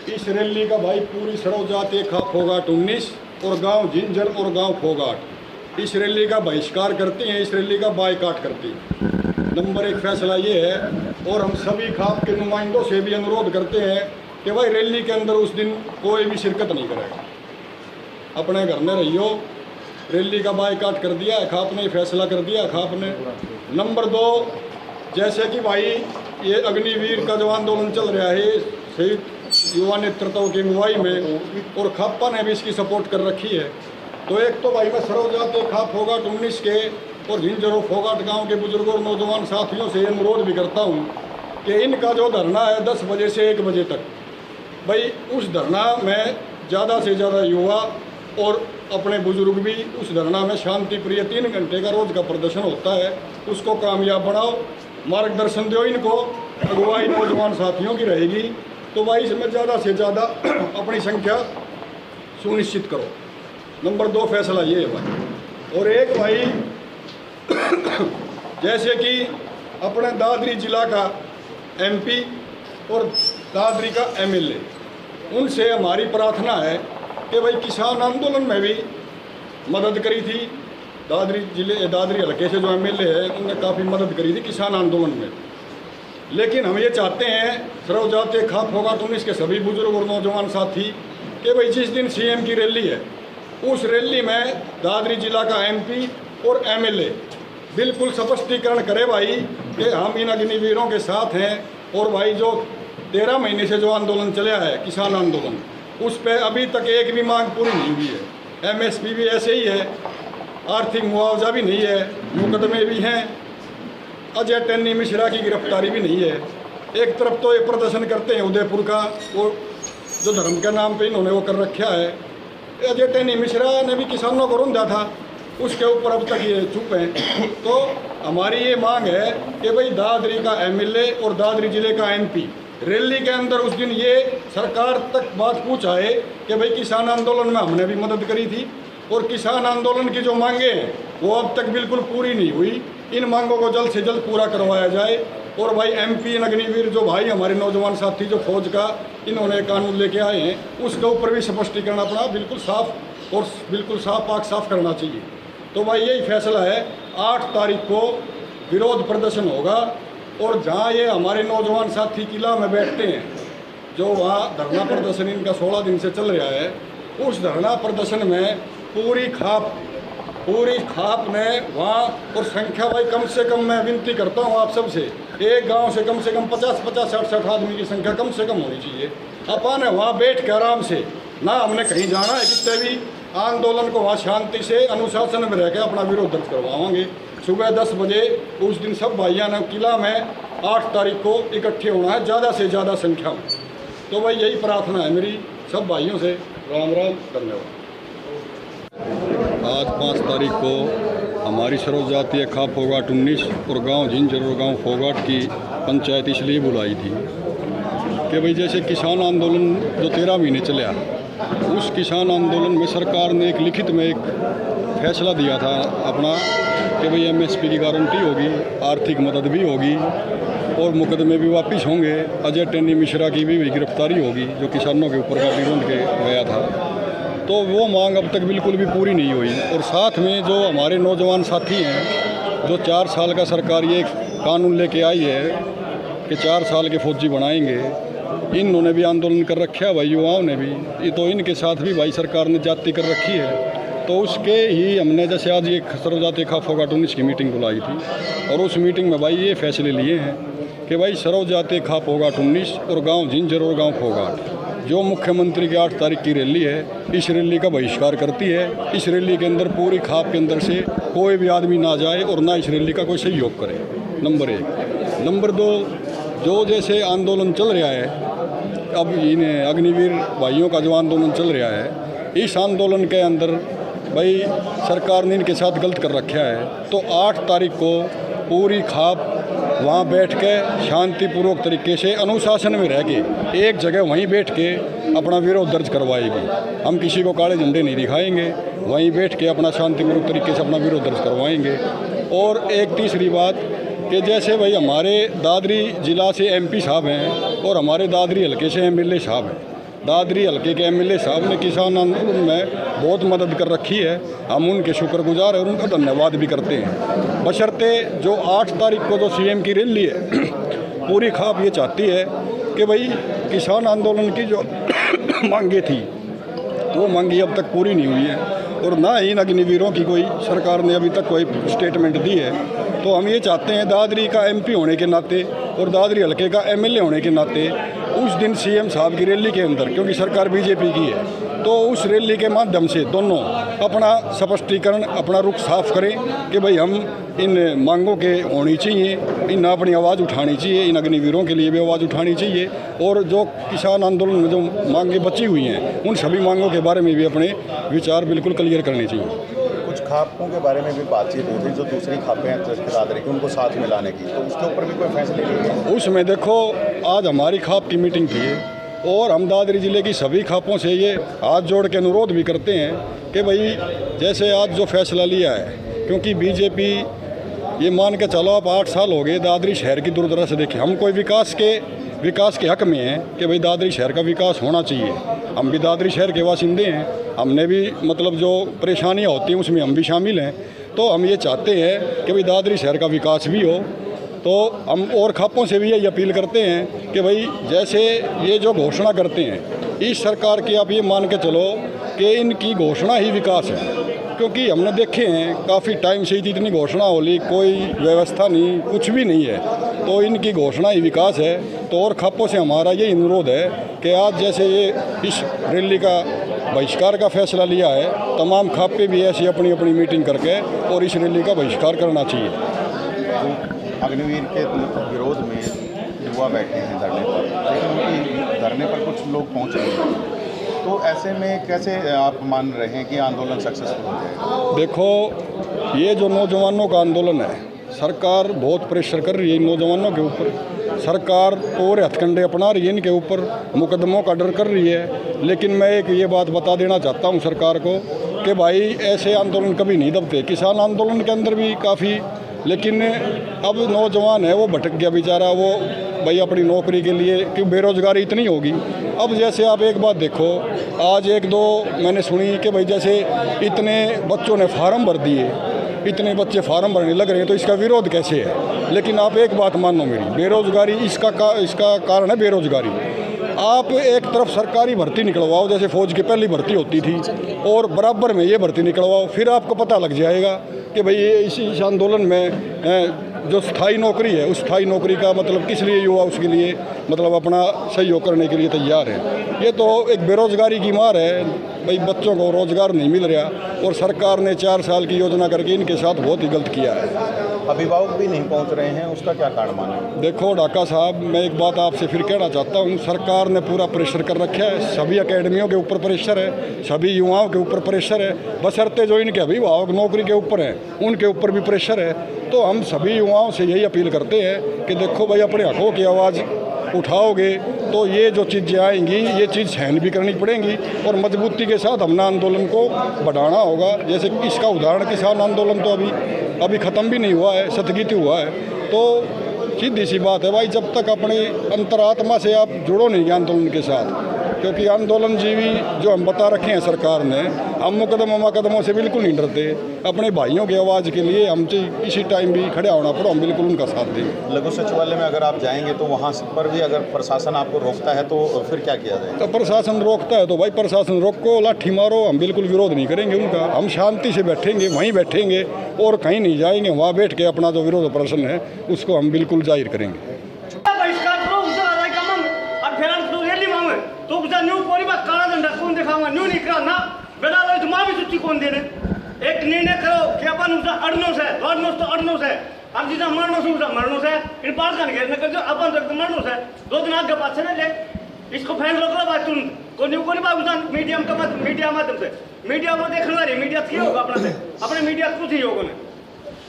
इस रैली का भाई पूरी सर्व जातीय खाप फोगाट 19 और गांव जिंजर और गांव फोगाट इस रैली का बहिष्कार करते हैं, इस रैली का बायकाट करते हैं। नंबर 1 फैसला ये है, और हम सभी खाप के नुमाइंदों से भी अनुरोध करते हैं कि भाई रैली के अंदर उस दिन कोई भी शिरकत नहीं करेगा, अपने घर में रहियो। रैली का बायकाट कर दिया है खाप ने, फैसला कर दिया खाप ने। नंबर 2, जैसे कि भाई ये अग्निवीर का जो आंदोलन चल रहा है शहीद युवा नेतृत्व की अगुवाई में, और खापा ने भी इसकी सपोर्ट कर रखी है। तो एक तो भाई मैं सरव जाते खाप फोगाट 19 के और झिंझरो फोगाट गांव के बुजुर्गों और नौजवान साथियों से अनुरोध भी करता हूं कि इनका जो धरना है 10 बजे से 1 बजे तक, भाई उस धरना में ज़्यादा से ज़्यादा युवा और अपने बुजुर्ग भी उस धरना में शांति प्रिय 3 घंटे का रोज का प्रदर्शन होता है, उसको कामयाब बनाओ, मार्गदर्शन दो इनको, अगुवाई नौजवान साथियों की रहेगी। तो भाई इसमें ज़्यादा से ज़्यादा अपनी संख्या सुनिश्चित करो। नंबर 2 फैसला ये है भाई। और एक भाई जैसे कि अपने दादरी जिला का MP और दादरी का MLA, उनसे हमारी प्रार्थना है कि भाई किसान आंदोलन में भी मदद करी थी। दादरी हल्के से जो MLA है उनने काफ़ी मदद करी थी किसान आंदोलन में। लेकिन हम ये चाहते हैं सरव जाते खाप फोगाट 19 के सभी बुजुर्ग और नौजवान साथी कि भाई जिस दिन CM की रैली है उस रैली में दादरी जिला का MP और MLA बिल्कुल स्पष्टीकरण करे भाई कि हम इन अग्निवीरों के साथ हैं। और भाई जो 13 महीने से जो आंदोलन चला है किसान आंदोलन, उस पर अभी तक एक भी मांग पूरी नहीं हुई है। MSP भी ऐसे ही है, आर्थिक मुआवजा भी नहीं है, मुकदमे भी हैं, अजय टेनी मिश्रा की गिरफ्तारी भी नहीं है। एक तरफ तो ये प्रदर्शन करते हैं उदयपुर का, वो जो धर्म के नाम पे इन्होंने वो कर रखा है। अजय टेनी मिश्रा ने भी किसानों को रोंदा था, उसके ऊपर अब तक ये चुप हैं। तो हमारी ये मांग है कि भाई दादरी का MLA और दादरी जिले का MP रैली के अंदर उस दिन ये सरकार तक बात पहुँचाए कि भाई किसान आंदोलन में हमने भी मदद करी थी और किसान आंदोलन की जो मांगे हैं वो अब तक बिल्कुल पूरी नहीं हुई। इन मांगों को जल्द से जल्द पूरा करवाया जाए। और भाई MP अग्निवीर जो भाई हमारे नौजवान साथी जो फौज का इन्होंने कानून लेके आए हैं, उसके ऊपर भी स्पष्टीकरण अपना बिल्कुल साफ और बिल्कुल साफ पाक साफ करना चाहिए। तो भाई यही फैसला है। 8 तारीख को विरोध प्रदर्शन होगा और जहाँ ये हमारे नौजवान साथी किला में बैठते हैं, जो वहाँ धरना प्रदर्शन इनका 16 दिन से चल रहा है, उस धरना प्रदर्शन में पूरी खाप में वहाँ, और संख्या भाई कम से कम मैं विनती करता हूँ आप सबसे, एक गांव से कम 50-50, 60-60 आदमी की संख्या कम से कम होनी चाहिए। अपन वहाँ बैठ के आराम से, ना हमने कहीं जाना है कितने भी, आंदोलन को वहाँ शांति से अनुशासन में रह के अपना विरोध दर्ज करवाएंगे। सुबह 10 बजे उस दिन सब भाइयों ने किला में 8 तारीख को इकट्ठे होना है, ज़्यादा से ज़्यादा संख्या में। तो भाई यही प्रार्थना है मेरी सब भाइयों से। राम राम, धन्यवाद। आज 5 तारीख को हमारी सर्व जातीय खाप फोगाट 19 और गांव झिंझर और गांव फोगाट की पंचायत इसलिए बुलाई थी कि भाई जैसे किसान आंदोलन जो 13 महीने चला, उस किसान आंदोलन में सरकार ने एक लिखित में एक फैसला दिया था अपना कि भाई MSP की गारंटी होगी, आर्थिक मदद भी होगी और मुकदमे भी वापस होंगे। अजय टेनी मिश्रा की भी गिरफ्तारी होगी जो किसानों के ऊपर का विरोध के गया था। तो वो मांग अब तक बिल्कुल भी पूरी नहीं हुई। और साथ में जो हमारे नौजवान साथी हैं, जो 4 साल का सरकार ये कानून लेके आई है कि 4 साल के फौजी बनाएंगे, इन्होंने भी आंदोलन कर रखा है भाई, युवाओं ने भी। ये तो इनके साथ भी भाई सरकार ने जाति कर रखी है। तो उसके ही हमने जैसे आज ये सर्व जातीय खाप फोगाट 19 की मीटिंग बुलाई थी और उस मीटिंग में भाई ये फैसले लिए हैं कि भाई सर्व जातीय खाप फोगाट 19 और गांव झिंझर और गांव फोगाट जो मुख्यमंत्री की 8 तारीख की रैली है, इस रैली का बहिष्कार करती है। इस रैली के अंदर पूरी खाप के अंदर से कोई भी आदमी ना जाए और ना इस रैली का कोई सहयोग करे, नंबर 1। नंबर 2, जो जैसे आंदोलन चल रहा है, अब इन अग्निवीर भाइयों का जो आंदोलन चल रहा है, इस आंदोलन के अंदर भाई सरकार ने इनके साथ गलत कर रखा है। तो 8 तारीख को पूरी खाप वहाँ बैठ के शांतिपूर्वक तरीके से अनुशासन में रह के एक जगह वहीं बैठ के अपना विरोध दर्ज करवाएगी। हम किसी को काले झंडे नहीं दिखाएंगे, वहीं बैठ के अपना शांतिपूर्वक तरीके से अपना विरोध दर्ज करवाएंगे। और एक तीसरी बात कि जैसे भाई हमारे दादरी जिला से MP साहब हैं और हमारे दादरी हल्के से MLA साहब हैं। दादरी हल्के के MLA साहब ने किसान आंदोलन में बहुत मदद कर रखी है, हम उनके शुक्रगुजार हैं और उनका धन्यवाद भी करते हैं। बशर्ते जो 8 तारीख को जो CM की रैली है, पूरी खाप ये चाहती है कि भाई किसान आंदोलन की जो मांगे थी वो मांगी अब तक पूरी नहीं हुई है, और ना ही इन अग्निवीरों की कोई सरकार ने अभी तक कोई स्टेटमेंट दी है। तो हम ये चाहते हैं दादरी का एमपी होने के नाते और दादरी हल्के का एमएलए होने के नाते उस दिन सीएम साहब की रैली के अंदर, क्योंकि सरकार बीजेपी की है, तो उस रैली के माध्यम से दोनों अपना स्पष्टीकरण, अपना रुख साफ करें कि भाई हम इन मांगों के होनी चाहिए, इन अपनी आवाज़ उठानी चाहिए, इन अग्निवीरों के लिए भी आवाज़ उठानी चाहिए, और जो किसान आंदोलन में जो मांगें बची हुई हैं उन सभी मांगों के बारे में भी अपने विचार बिल्कुल क्लियर करने चाहिए। कुछ खापों के बारे में भी बातचीत हुई थी, जो दूसरी खापें हैं दादरी की, उनको साथ मिलाने की, तो उसके ऊपर भी कोई फैसले लिए? उसमें देखो, आज हमारी खाप की मीटिंग थी और हम दादरी ज़िले की सभी खापों से ये हाथ जोड़ के अनुरोध भी करते हैं कि भाई जैसे आज जो फैसला लिया है, क्योंकि बीजेपी ये मान के चलो आप 8 साल हो गए दादरी शहर की दूरदराज से देखें, हम कोई विकास के हक में हैं कि भाई दादरी शहर का विकास होना चाहिए। हम भी दादरी शहर के बासिंदे हैं, हमने भी मतलब जो परेशानियाँ होती हैं उसमें हम भी शामिल हैं। तो हम ये चाहते हैं कि भाई दादरी शहर का विकास भी हो। तो हम और खापों से भी यही अपील करते हैं कि भाई जैसे ये जो घोषणा करते हैं इस सरकार की, आप ये मान के चलो कि इनकी घोषणा ही विकास है, क्योंकि हमने देखे हैं काफ़ी टाइम से इतनी घोषणा हो ली, कोई व्यवस्था नहीं, कुछ भी नहीं है, तो इनकी घोषणा ही विकास है। तो और खापों से हमारा ये अनुरोध है कि आज जैसे ये इस रैली का बहिष्कार का फैसला लिया है, तमाम खापे भी ऐसी अपनी अपनी मीटिंग करके और इस रैली का बहिष्कार करना चाहिए। अग्निवीर के विरोध में युवा बैठे हैं धरने पर, लेकिन उनकी धरने पर कुछ लोग पहुंच रहे हैं, तो ऐसे में कैसे आप मान रहे हैं कि आंदोलन सक्सेसफुल हो जाएगा? देखो, ये जो नौजवानों का आंदोलन है, सरकार बहुत प्रेशर कर रही है इन नौजवानों के ऊपर, सरकार और हथकंडे अपना रही है इनके ऊपर, मुकदमों का डर कर रही है। लेकिन मैं एक ये बात बता देना चाहता हूँ सरकार को कि भाई ऐसे आंदोलन कभी नहीं दबते। किसान आंदोलन के अंदर भी काफ़ी, लेकिन अब नौजवान है वो भटक गया बेचारा, वो भाई अपनी नौकरी के लिए, क्यों बेरोज़गारी इतनी होगी। अब जैसे आप एक बात देखो, आज 1-2 मैंने सुनी कि भाई जैसे इतने बच्चों ने फार्म भर दिए, इतने बच्चे फार्म भरने लग रहे हैं, तो इसका विरोध कैसे है? लेकिन आप एक बात मानो मेरी, बेरोज़गारी इसका कारण है बेरोज़गारी। आप एक तरफ सरकारी भर्ती निकलवाओ, जैसे फ़ौज की पहली भर्ती होती थी, और बराबर में ये भर्ती निकलवाओ, फिर आपको पता लग जाएगा कि भाई ये इस आंदोलन में जो स्थायी नौकरी है, उस स्थायी नौकरी का मतलब किस लिए युवा उसके लिए मतलब अपना सहयोग करने के लिए तैयार है। ये तो एक बेरोज़गारी की मार है, भाई बच्चों को रोज़गार नहीं मिल रहा, और सरकार ने 4 साल की योजना करके इनके साथ बहुत ही गलत किया है। अभिभावक भी नहीं पहुंच रहे हैं, उसका क्या कारण माना? देखो ढाका साहब, मैं एक बात आपसे फिर कहना चाहता हूँ, सरकार ने पूरा प्रेशर कर रखा है, सभी अकेडमियों के ऊपर प्रेशर है, सभी युवाओं के ऊपर प्रेशर है, बशर्ते जो इनके अभिभावक नौकरी के ऊपर हैं उनके ऊपर भी प्रेशर है। तो हम सभी युवाओं से यही अपील करते हैं कि देखो भाई, अपने हकों की आवाज़ उठाओगे तो ये जो चीज़ें आएंगी, ये चीज़ सहन भी करनी पड़ेंगी, और मजबूती के साथ हमने आंदोलन को बढ़ाना होगा। जैसे इसका उदाहरण किसान आंदोलन तो अभी ख़त्म भी नहीं हुआ है, स्थगित हुआ है। तो सीधी सी बात है भाई, जब तक अपनी अंतरात्मा से आप जुड़ो नहीं आंदोलन के साथ, क्योंकि आंदोलन जीवी जो हम बता रखे हैं सरकार ने, हम मुकदमों से बिल्कुल नहीं डरते। अपने भाइयों की आवाज़ के लिए हम इसी टाइम भी खड़े होना पड़ो, हम बिल्कुल उनका साथ देंगे। लघु सचिवालय में अगर आप जाएंगे तो वहाँ पर भी अगर प्रशासन आपको रोकता है तो फिर क्या किया जाएगा? तो प्रशासन रोकता है तो भाई प्रशासन रोको, लाठी मारो, हम बिल्कुल विरोध नहीं करेंगे उनका। हम शांति से बैठेंगे, वहीं बैठेंगे और कहीं नहीं जाएंगे। वहाँ बैठ के अपना जो विरोध प्रदर्शन है उसको हम बिल्कुल जाहिर करेंगे। तो कुछ न्यू कोरी बात काला धंधा कौन दिखाऊंगा, न्यू नहीं करा ना बेटा लो तुम्हारी भी छुट्टी कौन दे रहे? एक निर्णय करो कि अपन उसका अड़नोस है, दौड़नोस तो अड़नोस है, अब जितना मरनोस उसका मरनोस है, इन पार का नहीं कर दो, अपन तो मरनोस है, 2 दिन आगे पास से ना ले, इसको फैसला करो बात तुम को न्यू कोरी बात उधर मीडिया का मत, मीडिया माध्यम से मीडिया को देखने वाली मीडिया की होगा अपना से, अपने मीडिया कुछ ही होगा ना,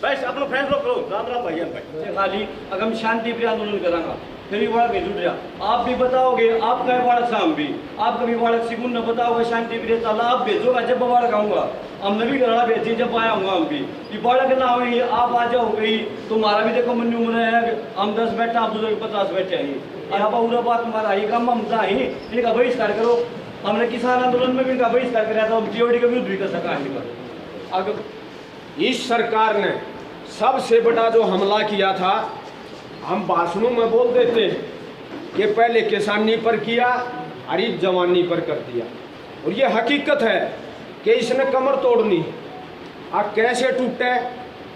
बस अपना फैसला करो। राम राम भैया भाई, खाली अगर हम शांति प्रिय आंदोलन करांगा फिर भी बड़ा जुट रहा, आप भी बताओगे, आप कहे बाड़क शाम भी, आप कभी बाड़क सिकुन न बताओगे शांति प्रिय ताला आप भेजोगा जब बाड़क आऊँगा, हमने भी गड़ा भेजी जब आया हूँ हम भी, कि बाड़क ना हुई आप आ जाओगे, तुम्हारा भी देखो मन उम्र है, हम 10 बैठा आप बुजुर्ग 50 बैठे हैं, यहाँ पूरा बात तुम्हारा ही कम हम ही इनका बहिष्कार करो। हमने किसान आंदोलन में भी इनका बहिष्कार कराया था, हम टीओडी का विरोध भी कर सका है। अगर इस सरकार ने सबसे बड़ा जो हमला किया था, हम भाषणों में बोल देते कि पहले किसानी पर किया और इस जवानी पर कर दिया। और ये हकीकत है कि इसने कमर तोड़नी। अब कैसे टूटे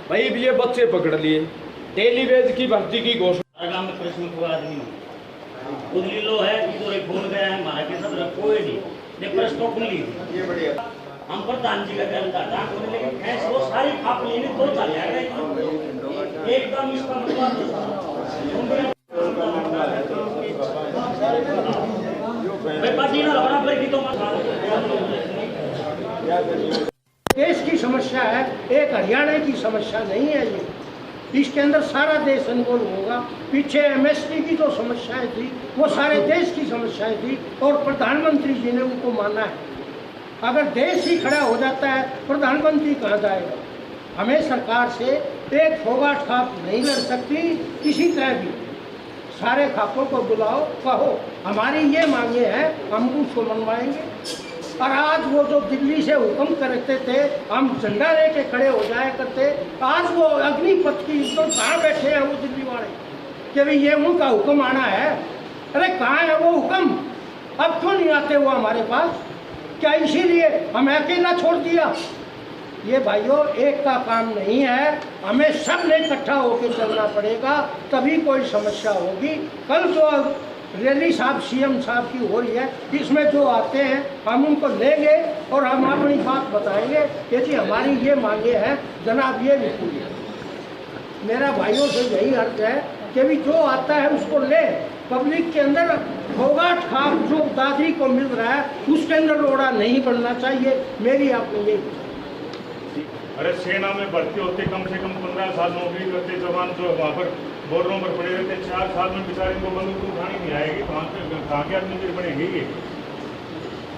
भाई, भी ये बच्चे पकड़ लिए, टेलीवेज की भर्ती की घोषणा। गांव में प्रश्न को आदमी हो उदली लो है इधर एक बोल गया है हमारा के सब कोई नहीं ने प्रश्न को ली ये बढ़िया हम प्रधान जी का कहना था होने लेकिन ऐसे वो सारी खाप लेने तो चल जाएगा एकदम इसका मतलब पार्टी ना बराबर की तो देश की समस्या है, एक हरियाणा की समस्या नहीं है ये। इसके अंदर सारा देश इन्वॉल्व होगा। पीछे एमएसपी की जो समस्याएं थी वो सारे देश की समस्याएं थी और प्रधानमंत्री जी ने उनको माना है। अगर देश ही खड़ा हो जाता है प्रधानमंत्री कहाँ जाएगा? हमें सरकार से एक फोगाट खाप नहीं लड़ सकती किसी तरह भी। सारे खापों को बुलाओ, कहो हमारी ये मांगे हैं, हम उसको मनवाएंगे। और आज वो जो दिल्ली से हुक्म करते थे हम झंडा लेके खड़े हो जाया करते, आज वो अग्निपथ की तो कहाँ बैठे हैं वो दिल्ली वाले कि भाई ये उनका हुक्म आना है। अरे कहाँ है वो हुक्म? अब क्यों नहीं आते वो हमारे पास? क्या इसीलिए हमें अकेला छोड़ दिया? ये भाइयों एक का काम नहीं है, हमें सब ने इकट्ठा होकर चलना पड़ेगा, तभी कोई समस्या होगी। कल जो रैली साहब सीएम साहब की हो रही है, इसमें जो आते हैं हम उनको लेंगे और हम अपनी बात बताएंगे कि जी हमारी ये मांगे हैं जनाब, ये लिखिए। मेरा भाइयों से यही अर्ज है कि भी जो आता है उसको ले। पब्लिक के अंदर फोगाट खाप जो दादरी को मिल रहा है उसके अंदर रोड़ा नहीं बनना चाहिए। मेरी आपने यही। अरे सेना में भर्ती होते कम से कम 15 साल नौकरी करते जवान जो वहाँ पर बोर्डरों पर पड़े रहते 4 साल में बेचारे इनको बंदूक उठानी नहीं आएगी, कहाँ के आदमी बनेंगे ये?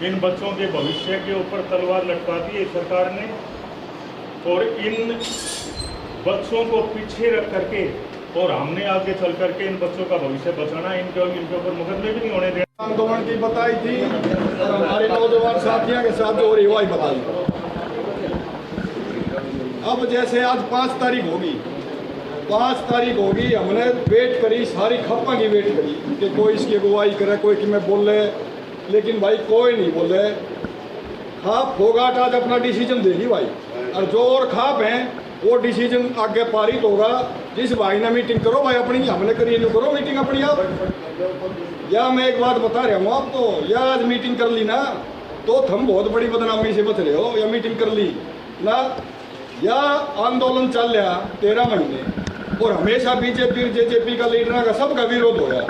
इन बच्चों के भविष्य के ऊपर तलवार लटका दी है सरकार ने और इन बच्चों को पीछे रख करके और हमने आगे चल करके इन बच्चों का भविष्य बचाना, इनके ऊपर मुकदमे भी नहीं होने देना। आंदोलन की बताई थी और हमारे नौजवान साथियों के साथ जो रिवाई बताई। अब जैसे आज 5 तारीख होगी, 5 तारीख होगी, हमने वेट करी, सारी खप्पा की वेट करी कि कोई इसकी अगुवाई करे, कोई कि मैं बोले, लेकिन भाई कोई नहीं बोले। खाप फोगाट आज अपना डिसीजन देगी भाई, और जो और खाप हैं वो डिसीजन आगे पारित होगा। जिस भाई ने मीटिंग करो भाई अपनी, हमने करी नहीं करो मीटिंग अपनी आप। या मैं एक बात बता रहा हूँ आपको, या आज मीटिंग कर ली ना तो तुम बहुत बड़ी बदनामी से बच रहे हो। या मीटिंग कर ली ना, या आंदोलन चल रहा 13 महीने और हमेशा बीजेपी जेजेपी का लीडर का सबका विरोध हो गया,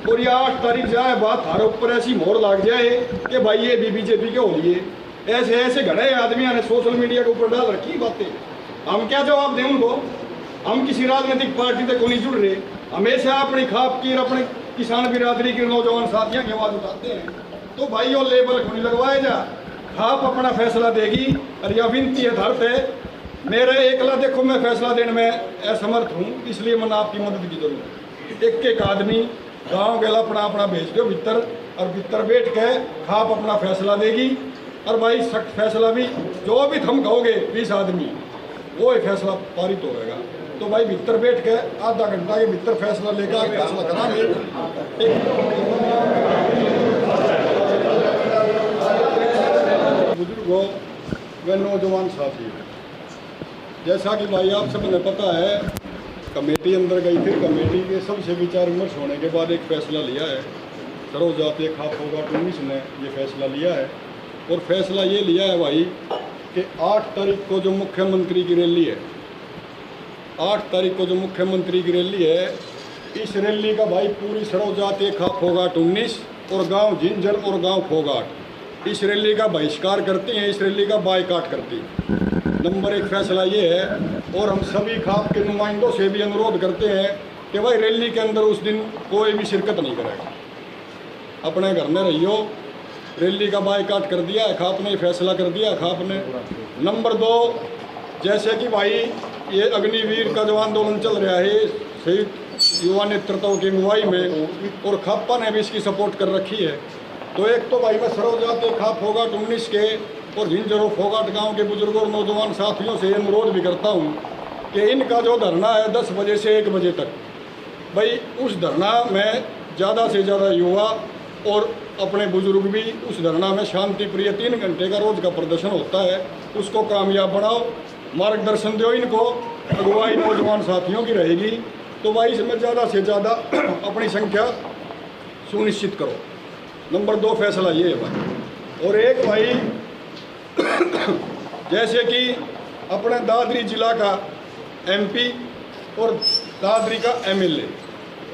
और ये 8 तारीख जाए बात थारे ऊपर ऐसी मोहर लग जाए कि भाई ये भी बीजेपी के हो लिए। ऐसे ऐसे घड़े आदमी ने सोशल मीडिया के ऊपर डाल रखी बातें, हम क्या जवाब दें उनको? हम किसी राजनीतिक पार्टी तक नहीं जुड़ रहे, हमेशा अपनी खाप की और अपने किसान बिरादरी के नौजवान साथियों की आवाज़ उठाते हैं। तो भाई वो लेबल को नहीं लगवाए जा, खाप अपना फैसला देगी। और यह विनती है धरत है, मेरे एकला देखो मैं फैसला देने में असमर्थ हूँ, इसलिए मैंने आपकी मदद की जरूरत। एक एक आदमी गाँव के अपना अपना भेज दो भीतर, और भीतर बैठ के खाप अपना फैसला देगी। और भाई सख्त फैसला भी जो भी तुम कहोगे 20 आदमी वो एक फैसला पारित होगा। तो भाई भीतर बैठ के आधा घंटा के भीतर फैसला लेकर फैसला करांगे। बुजुर्गों व नौजवान साथी, जैसा कि भाई आप सबने पता है, कमेटी अंदर गई थी, कमेटी के सबसे विचार विमर्श होने के बाद एक फैसला लिया है। सर्व जातीय खाप फोगाट 19 ने ये फैसला लिया है, और फैसला ये लिया है भाई कि 8 तारीख को जो मुख्यमंत्री की रैली है, 8 तारीख को जो मुख्यमंत्री की रैली है, इस रैली का भाई पूरी सर्व जातीय खाप फोगाट 19 और गांव जिंजर और गांव फोगाट इस रैली का बहिष्कार करती हैं, इस रैली का बायकाट करती हैं। नंबर 1 फैसला ये है। और हम सभी खाप के नुमाइंदों से भी अनुरोध करते हैं कि भाई रैली के अंदर उस दिन कोई भी शिरकत नहीं करेगा, अपने घर में रहियो। रैली का बायकाट कर दिया है खाप ने, फैसला कर दिया खाप ने। नंबर 2, जैसे कि भाई ये अग्निवीर का जो आंदोलन चल रहा है शहीद युवा नेतृत्व की अगुवाई में, और खापा ने भी इसकी सपोर्ट कर रखी है। तो एक तो भाई मैं सर्व जातीय खाप फोगाट 19 के और झिंझरो फोगाट गांव के बुजुर्गों और नौजवान साथियों से अनुरोध भी करता हूं कि इनका जो धरना है 10 बजे से 1 बजे तक, भाई उस धरना में ज़्यादा से ज़्यादा युवा और अपने बुजुर्ग भी उस धरना में शांति प्रिय 3 घंटे का रोज का प्रदर्शन होता है, उसको कामयाब बनाओ, मार्गदर्शन दो इनको, अगुवाई नौजवान साथियों की रहेगी। तो भाई इसमें ज़्यादा से ज़्यादा अपनी संख्या सुनिश्चित करो। नंबर 2 फैसला ये है भाई। और एक भाई जैसे कि अपने दादरी जिला का MP और दादरी का MLA,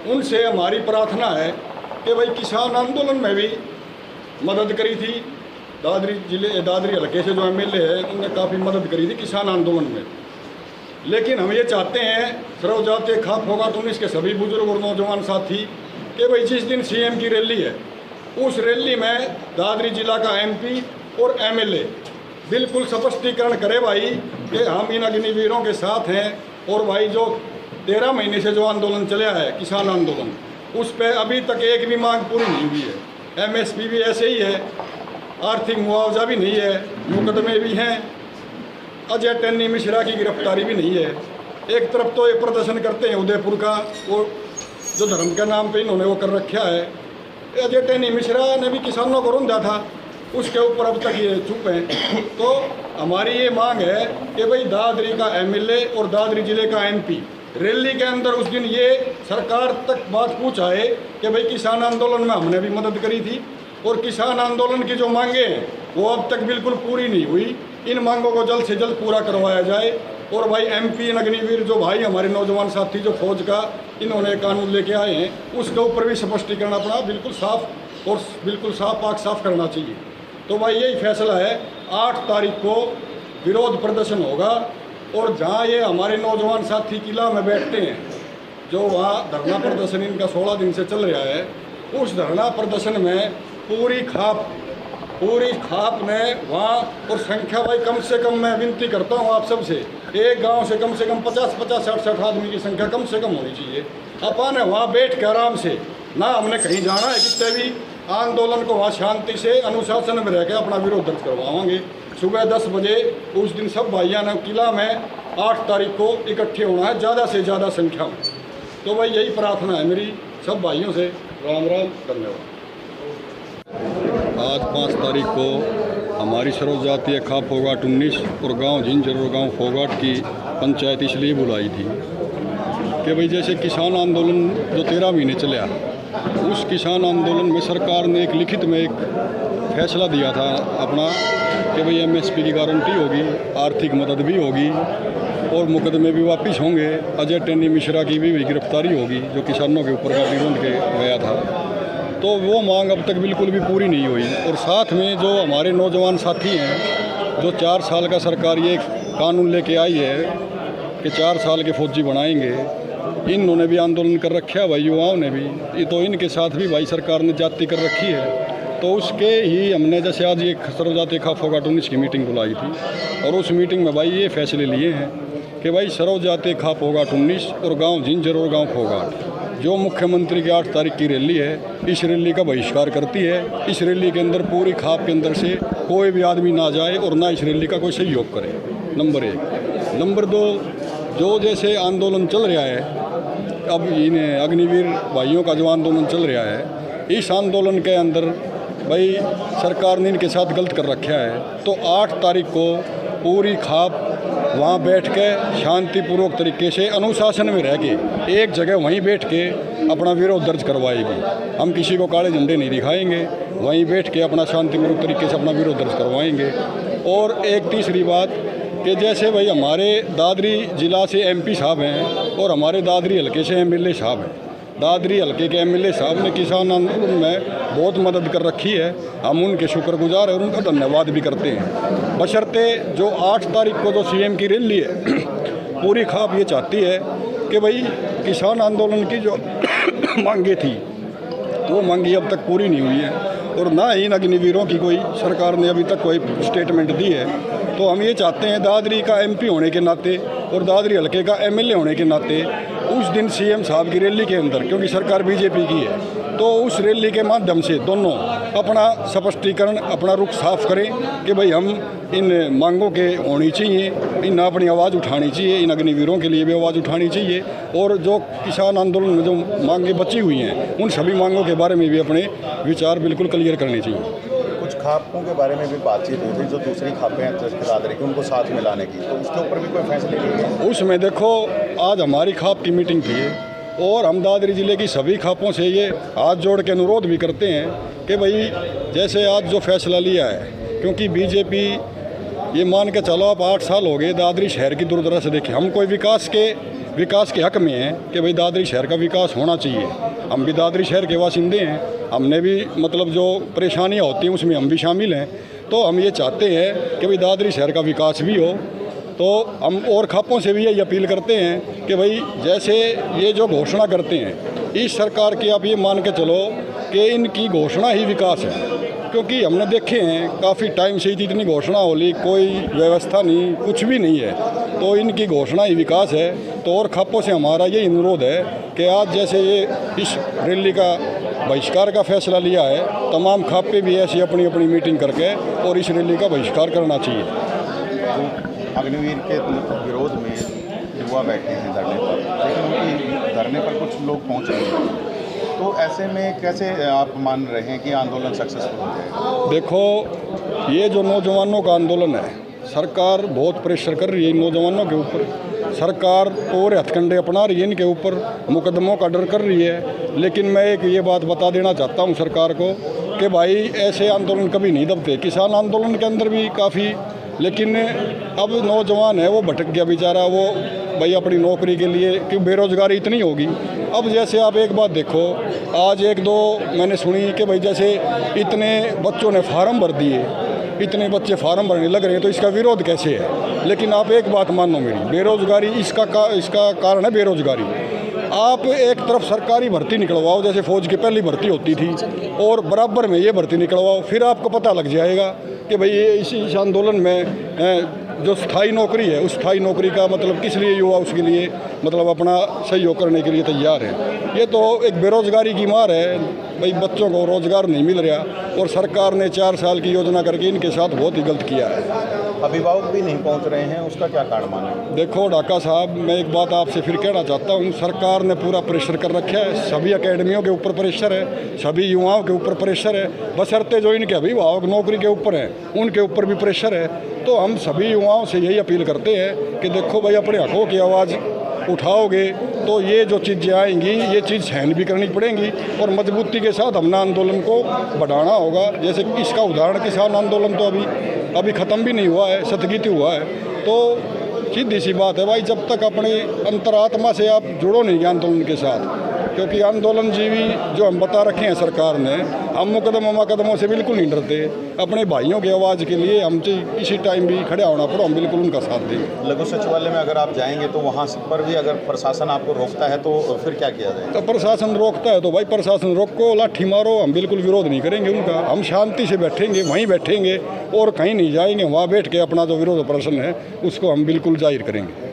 उनसे हमारी प्रार्थना है कि भाई किसान आंदोलन में भी मदद करी थी। दादरी हल्के से जो MLA है उनने काफ़ी मदद करी थी किसान आंदोलन में। लेकिन हम ये चाहते हैं सर्व जातीय खाप होगा तो इसके सभी बुजुर्ग और नौजवान साथी कि भाई जिस दिन CM की रैली है उस रैली में दादरी जिला का MP और MLA बिल्कुल स्पष्टीकरण करे भाई कि हम इन अग्निवीरों के साथ हैं। और भाई जो 13 महीने से जो आंदोलन चला है किसान आंदोलन, उस पर अभी तक एक भी मांग पूरी नहीं हुई है। MSP भी ऐसे ही है, आर्थिक मुआवजा भी नहीं है, मुकदमे भी हैं, अजय टेनी मिश्रा की गिरफ्तारी भी नहीं है। एक तरफ तो ये प्रदर्शन करते हैं उदयपुर का, वो जो धर्म के नाम पे इन्होंने वो कर रखा है। अजय टेनी मिश्रा ने भी किसानों को रोंदा था, उसके ऊपर अब तक ये चुप हैं। तो हमारी ये मांग है कि भाई दादरी का MLA और दादरी जिले का MP रैली के अंदर उस दिन ये सरकार तक बात पहुँचाए कि भाई किसान आंदोलन में हमने भी मदद करी थी और किसान आंदोलन की जो मांगे हैं वो अब तक बिल्कुल पूरी नहीं हुई। इन मांगों को जल्द से जल्द पूरा करवाया जाए। और भाई MP अग्निवीर जो भाई हमारे नौजवान साथी जो फौज का इन्होंने कानून लेके आए हैं, उसके ऊपर भी स्पष्टीकरण अपना बिल्कुल साफ और बिल्कुल पाक साफ करना चाहिए। तो भाई यही फैसला है। 8 तारीख को विरोध प्रदर्शन होगा और जहाँ ये हमारे नौजवान साथी किला में बैठते हैं, जो वहाँ धरना प्रदर्शन इनका 16 दिन से चल रहा है, उस धरना प्रदर्शन में पूरी खाप में वहाँ और संख्या भाई कम से कम मैं विनती करता हूँ आप सबसे, एक गांव से कम 50, 60 आदमी की संख्या कम से कम होनी चाहिए। अपन वहाँ बैठ के आराम से, ना हमने कहीं जाना है कितने भी, आंदोलन को वहाँ शांति से अनुशासन में रह के अपना विरोध दर्ज करवाएंगे। सुबह 10 बजे उस दिन सब भाइयों ने किला में 8 तारीख को इकट्ठे होना है, ज़्यादा से ज़्यादा संख्या में। तो भाई यही प्रार्थना है मेरी सब भाइयों से। राम राम, धन्यवाद। आज 5 तारीख को हमारी सर्व जातीय खाप फोगाट 19 और गांव झिंझर और गांव फोगाट की पंचायत इसलिए बुलाई थी कि भाई जैसे किसान आंदोलन जो 13 महीने चला, उस किसान आंदोलन में सरकार ने एक लिखित में एक फैसला दिया था अपना कि भाई MSP की गारंटी होगी, आर्थिक मदद भी होगी और मुकदमे भी वापस होंगे। अजय टेनी मिश्रा की भी गिरफ्तारी होगी जो किसानों के ऊपर गाड़ी रोंद के गया था। तो वो मांग अब तक बिल्कुल भी पूरी नहीं हुई। और साथ में जो हमारे नौजवान साथी हैं, जो 4 साल का सरकार ये कानून लेके आई है कि 4 साल के फौजी बनाएंगे, इन्होंने भी आंदोलन कर रखा है भाई, युवाओं ने भी। ये तो इनके साथ भी भाई सरकार ने जाति कर रखी है। तो उसके ही हमने जैसे आज एक सर्व जातीय खाप फोगाट 19 की मीटिंग बुलाई थी और उस मीटिंग में भाई ये फैसले लिए हैं कि भाई सर्व जातीय खाप फोगाट 19 और गांव झिंझर और गांव फोगाट जो मुख्यमंत्री की 8 तारीख की रैली है, इस रैली का बहिष्कार करती है। इस रैली के अंदर पूरी खाप के अंदर से कोई भी आदमी ना जाए और ना इस रैली का कोई सहयोग करे, नंबर 1। नंबर 2, जो जैसे आंदोलन चल रहा है, अब इन अग्निवीर भाइयों का जो आंदोलन चल रहा है, इस आंदोलन के अंदर भाई सरकार ने इनके साथ गलत कर रखा है। तो 8 तारीख को पूरी खाप वहाँ बैठ के शांतिपूर्वक तरीके से अनुशासन में रह के एक जगह वहीं बैठ के अपना विरोध दर्ज करवाएगी। हम किसी को काले झंडे नहीं दिखाएंगे, वहीं बैठ के अपना शांतिपूर्वक तरीके से अपना विरोध दर्ज करवाएंगे। और एक तीसरी बात कि जैसे भाई हमारे दादरी जिला से MP साहब हैं और हमारे दादरी हल्के से MLA साहब हैं, दादरी हल्के के MLA साहब ने किसान आंदोलन में बहुत मदद कर रखी है, हम उनके शुक्रगुजार और उनका धन्यवाद भी करते हैं। बशर्ते जो 8 तारीख को जो CM की रैली है, पूरी खाप ये चाहती है कि भाई किसान आंदोलन की जो मांगे थी वो मांगी अब तक पूरी नहीं हुई है और ना ही इन अग्निवीरों की कोई सरकार ने अभी तक कोई स्टेटमेंट दी है। तो हम ये चाहते हैं दादरी का MP होने के नाते और दादरी हल्के का MLA होने के नाते उस दिन CM साहब की रैली के अंदर, क्योंकि सरकार BJP की है, तो उस रैली के माध्यम से दोनों अपना स्पष्टीकरण, अपना रुख साफ करें कि भाई हम इन मांगों के होनी चाहिए इन अपनी आवाज़ उठानी चाहिए, इन अग्निवीरों के लिए भी आवाज़ उठानी चाहिए और जो किसान आंदोलन में जो मांगें बची हुई हैं उन सभी मांगों के बारे में भी अपने विचार बिल्कुल क्लियर करने चाहिए। कुछ खापों के बारे में भी बातचीत हुई थी, जो दूसरी खापें हैं दादरी की, उनको साथ मिलाने की, तो उसके ऊपर भी कोई फैसले लिए? उसमें देखो, आज हमारी खाप की मीटिंग थी और हम दादरी ज़िले की सभी खापों से ये हाथ जोड़ के अनुरोध भी करते हैं कि भाई जैसे आज जो फैसला लिया है, क्योंकि बीजेपी ये मान के चलो आप 8 साल हो गए दादरी शहर की दूरदराज से देखें, हम कोई विकास के हक में हैं कि भाई दादरी शहर का विकास होना चाहिए। हम भी दादरी शहर के बासिंदे हैं, हमने भी मतलब जो परेशानियाँ होती हैं उसमें हम भी शामिल हैं, तो हम ये चाहते हैं कि भाई दादरी शहर का विकास भी हो। तो हम और खापों से भी यही अपील करते हैं कि भाई जैसे ये जो घोषणा करते हैं इस सरकार की, आप ये मान के चलो कि इनकी घोषणा ही विकास है, क्योंकि हमने देखे हैं काफ़ी टाइम से इतनी घोषणा हो ली, कोई व्यवस्था नहीं, कुछ भी नहीं है, तो इनकी घोषणा ही विकास है। तो और खापों से हमारा ये अनुरोध है कि आज जैसे ये इस रैली का बहिष्कार का फैसला लिया है, तमाम खापे भी ऐसी अपनी अपनी मीटिंग करके और इस रैली का बहिष्कार करना चाहिए। अग्निवीर के विरोध में युवा बैठे हैं धरने पर, लेकिन उनकी धरने पर कुछ लोग पहुंच रहे हैं, तो ऐसे में कैसे आप मान रहे हैं कि आंदोलन सक्सेसफुल हो जाएगा? देखो, ये जो नौजवानों का आंदोलन है, सरकार बहुत प्रेशर कर रही है इन नौजवानों के ऊपर, सरकार और हथकंडे अपना रही है इनके ऊपर, मुकदमों का डर कर रही है। लेकिन मैं एक ये बात बता देना चाहता हूँ सरकार को कि भाई ऐसे आंदोलन कभी नहीं दबते। किसान आंदोलन के अंदर भी काफ़ी, लेकिन अब नौजवान है वो भटक गया बेचारा, वो भाई अपनी नौकरी के लिए, क्यों बेरोज़गारी इतनी होगी। अब जैसे आप एक बात देखो, आज 1-2 मैंने सुनी कि भाई जैसे इतने बच्चों ने फार्म भर दिए, इतने बच्चे फार्म भरने लग रहे हैं, तो इसका विरोध कैसे है? लेकिन आप एक बात मानो मेरी, बेरोज़गारी इसका कारण है बेरोज़गारी। आप एक तरफ सरकारी भर्ती निकलवाओ, जैसे फ़ौज की पहली भर्ती होती थी, और बराबर में ये भर्ती निकलवाओ, फिर आपको पता लग जाएगा कि भाई ये इस आंदोलन में जो स्थायी नौकरी है, उस स्थायी नौकरी का मतलब किस लिए युवा उसके लिए मतलब अपना सहयोग करने के लिए तैयार है। ये तो एक बेरोज़गारी की मार है, भाई बच्चों को रोज़गार नहीं मिल रहा, और सरकार ने 4 साल की योजना करके इनके साथ बहुत ही गलत किया है। अभिभावक भी नहीं पहुंच रहे हैं, उसका क्या कारण माना? देखो ढाका साहब, मैं एक बात आपसे फिर कहना चाहता हूँ, सरकार ने पूरा प्रेशर कर रखा है, सभी अकेडमियों के ऊपर प्रेशर है, सभी युवाओं के ऊपर प्रेशर है, बशर्ते जो इनके अभिभावक नौकरी के ऊपर हैं उनके ऊपर भी प्रेशर है। तो हम सभी युवाओं से यही अपील करते हैं कि देखो भाई, अपने हकों की आवाज़ उठाओगे तो ये जो चीज़ें आएंगी, ये चीज़ सहन भी करनी पड़ेंगी, और मजबूती के साथ हमने आंदोलन को बढ़ाना होगा। जैसे इसका उदाहरण किसान आंदोलन तो अभी ख़त्म भी नहीं हुआ है, स्थगित हुआ है। तो सीधी सी बात है भाई, जब तक अपनी अंतरात्मा से आप जुड़ो नहीं आंदोलन के साथ, क्योंकि आंदोलन जीवी जो हम बता रखे हैं सरकार ने, हम मुकदमों से बिल्कुल नहीं डरते। अपने भाइयों की आवाज़ के लिए हम इसी टाइम भी खड़े होना पड़ो, हम बिल्कुल उनका साथ देंगे। लघु सचिवालय में अगर आप जाएंगे तो वहाँ पर भी अगर प्रशासन आपको रोकता है तो फिर क्या किया जाए? तो प्रशासन रोकता है तो भाई प्रशासन रोको, लाठी मारो, हम बिल्कुल विरोध नहीं करेंगे उनका। हम शांति से बैठेंगे, वहीं बैठेंगे और कहीं नहीं जाएंगे। वहाँ बैठ के अपना जो विरोध प्रदर्शन है उसको हम बिल्कुल जाहिर करेंगे।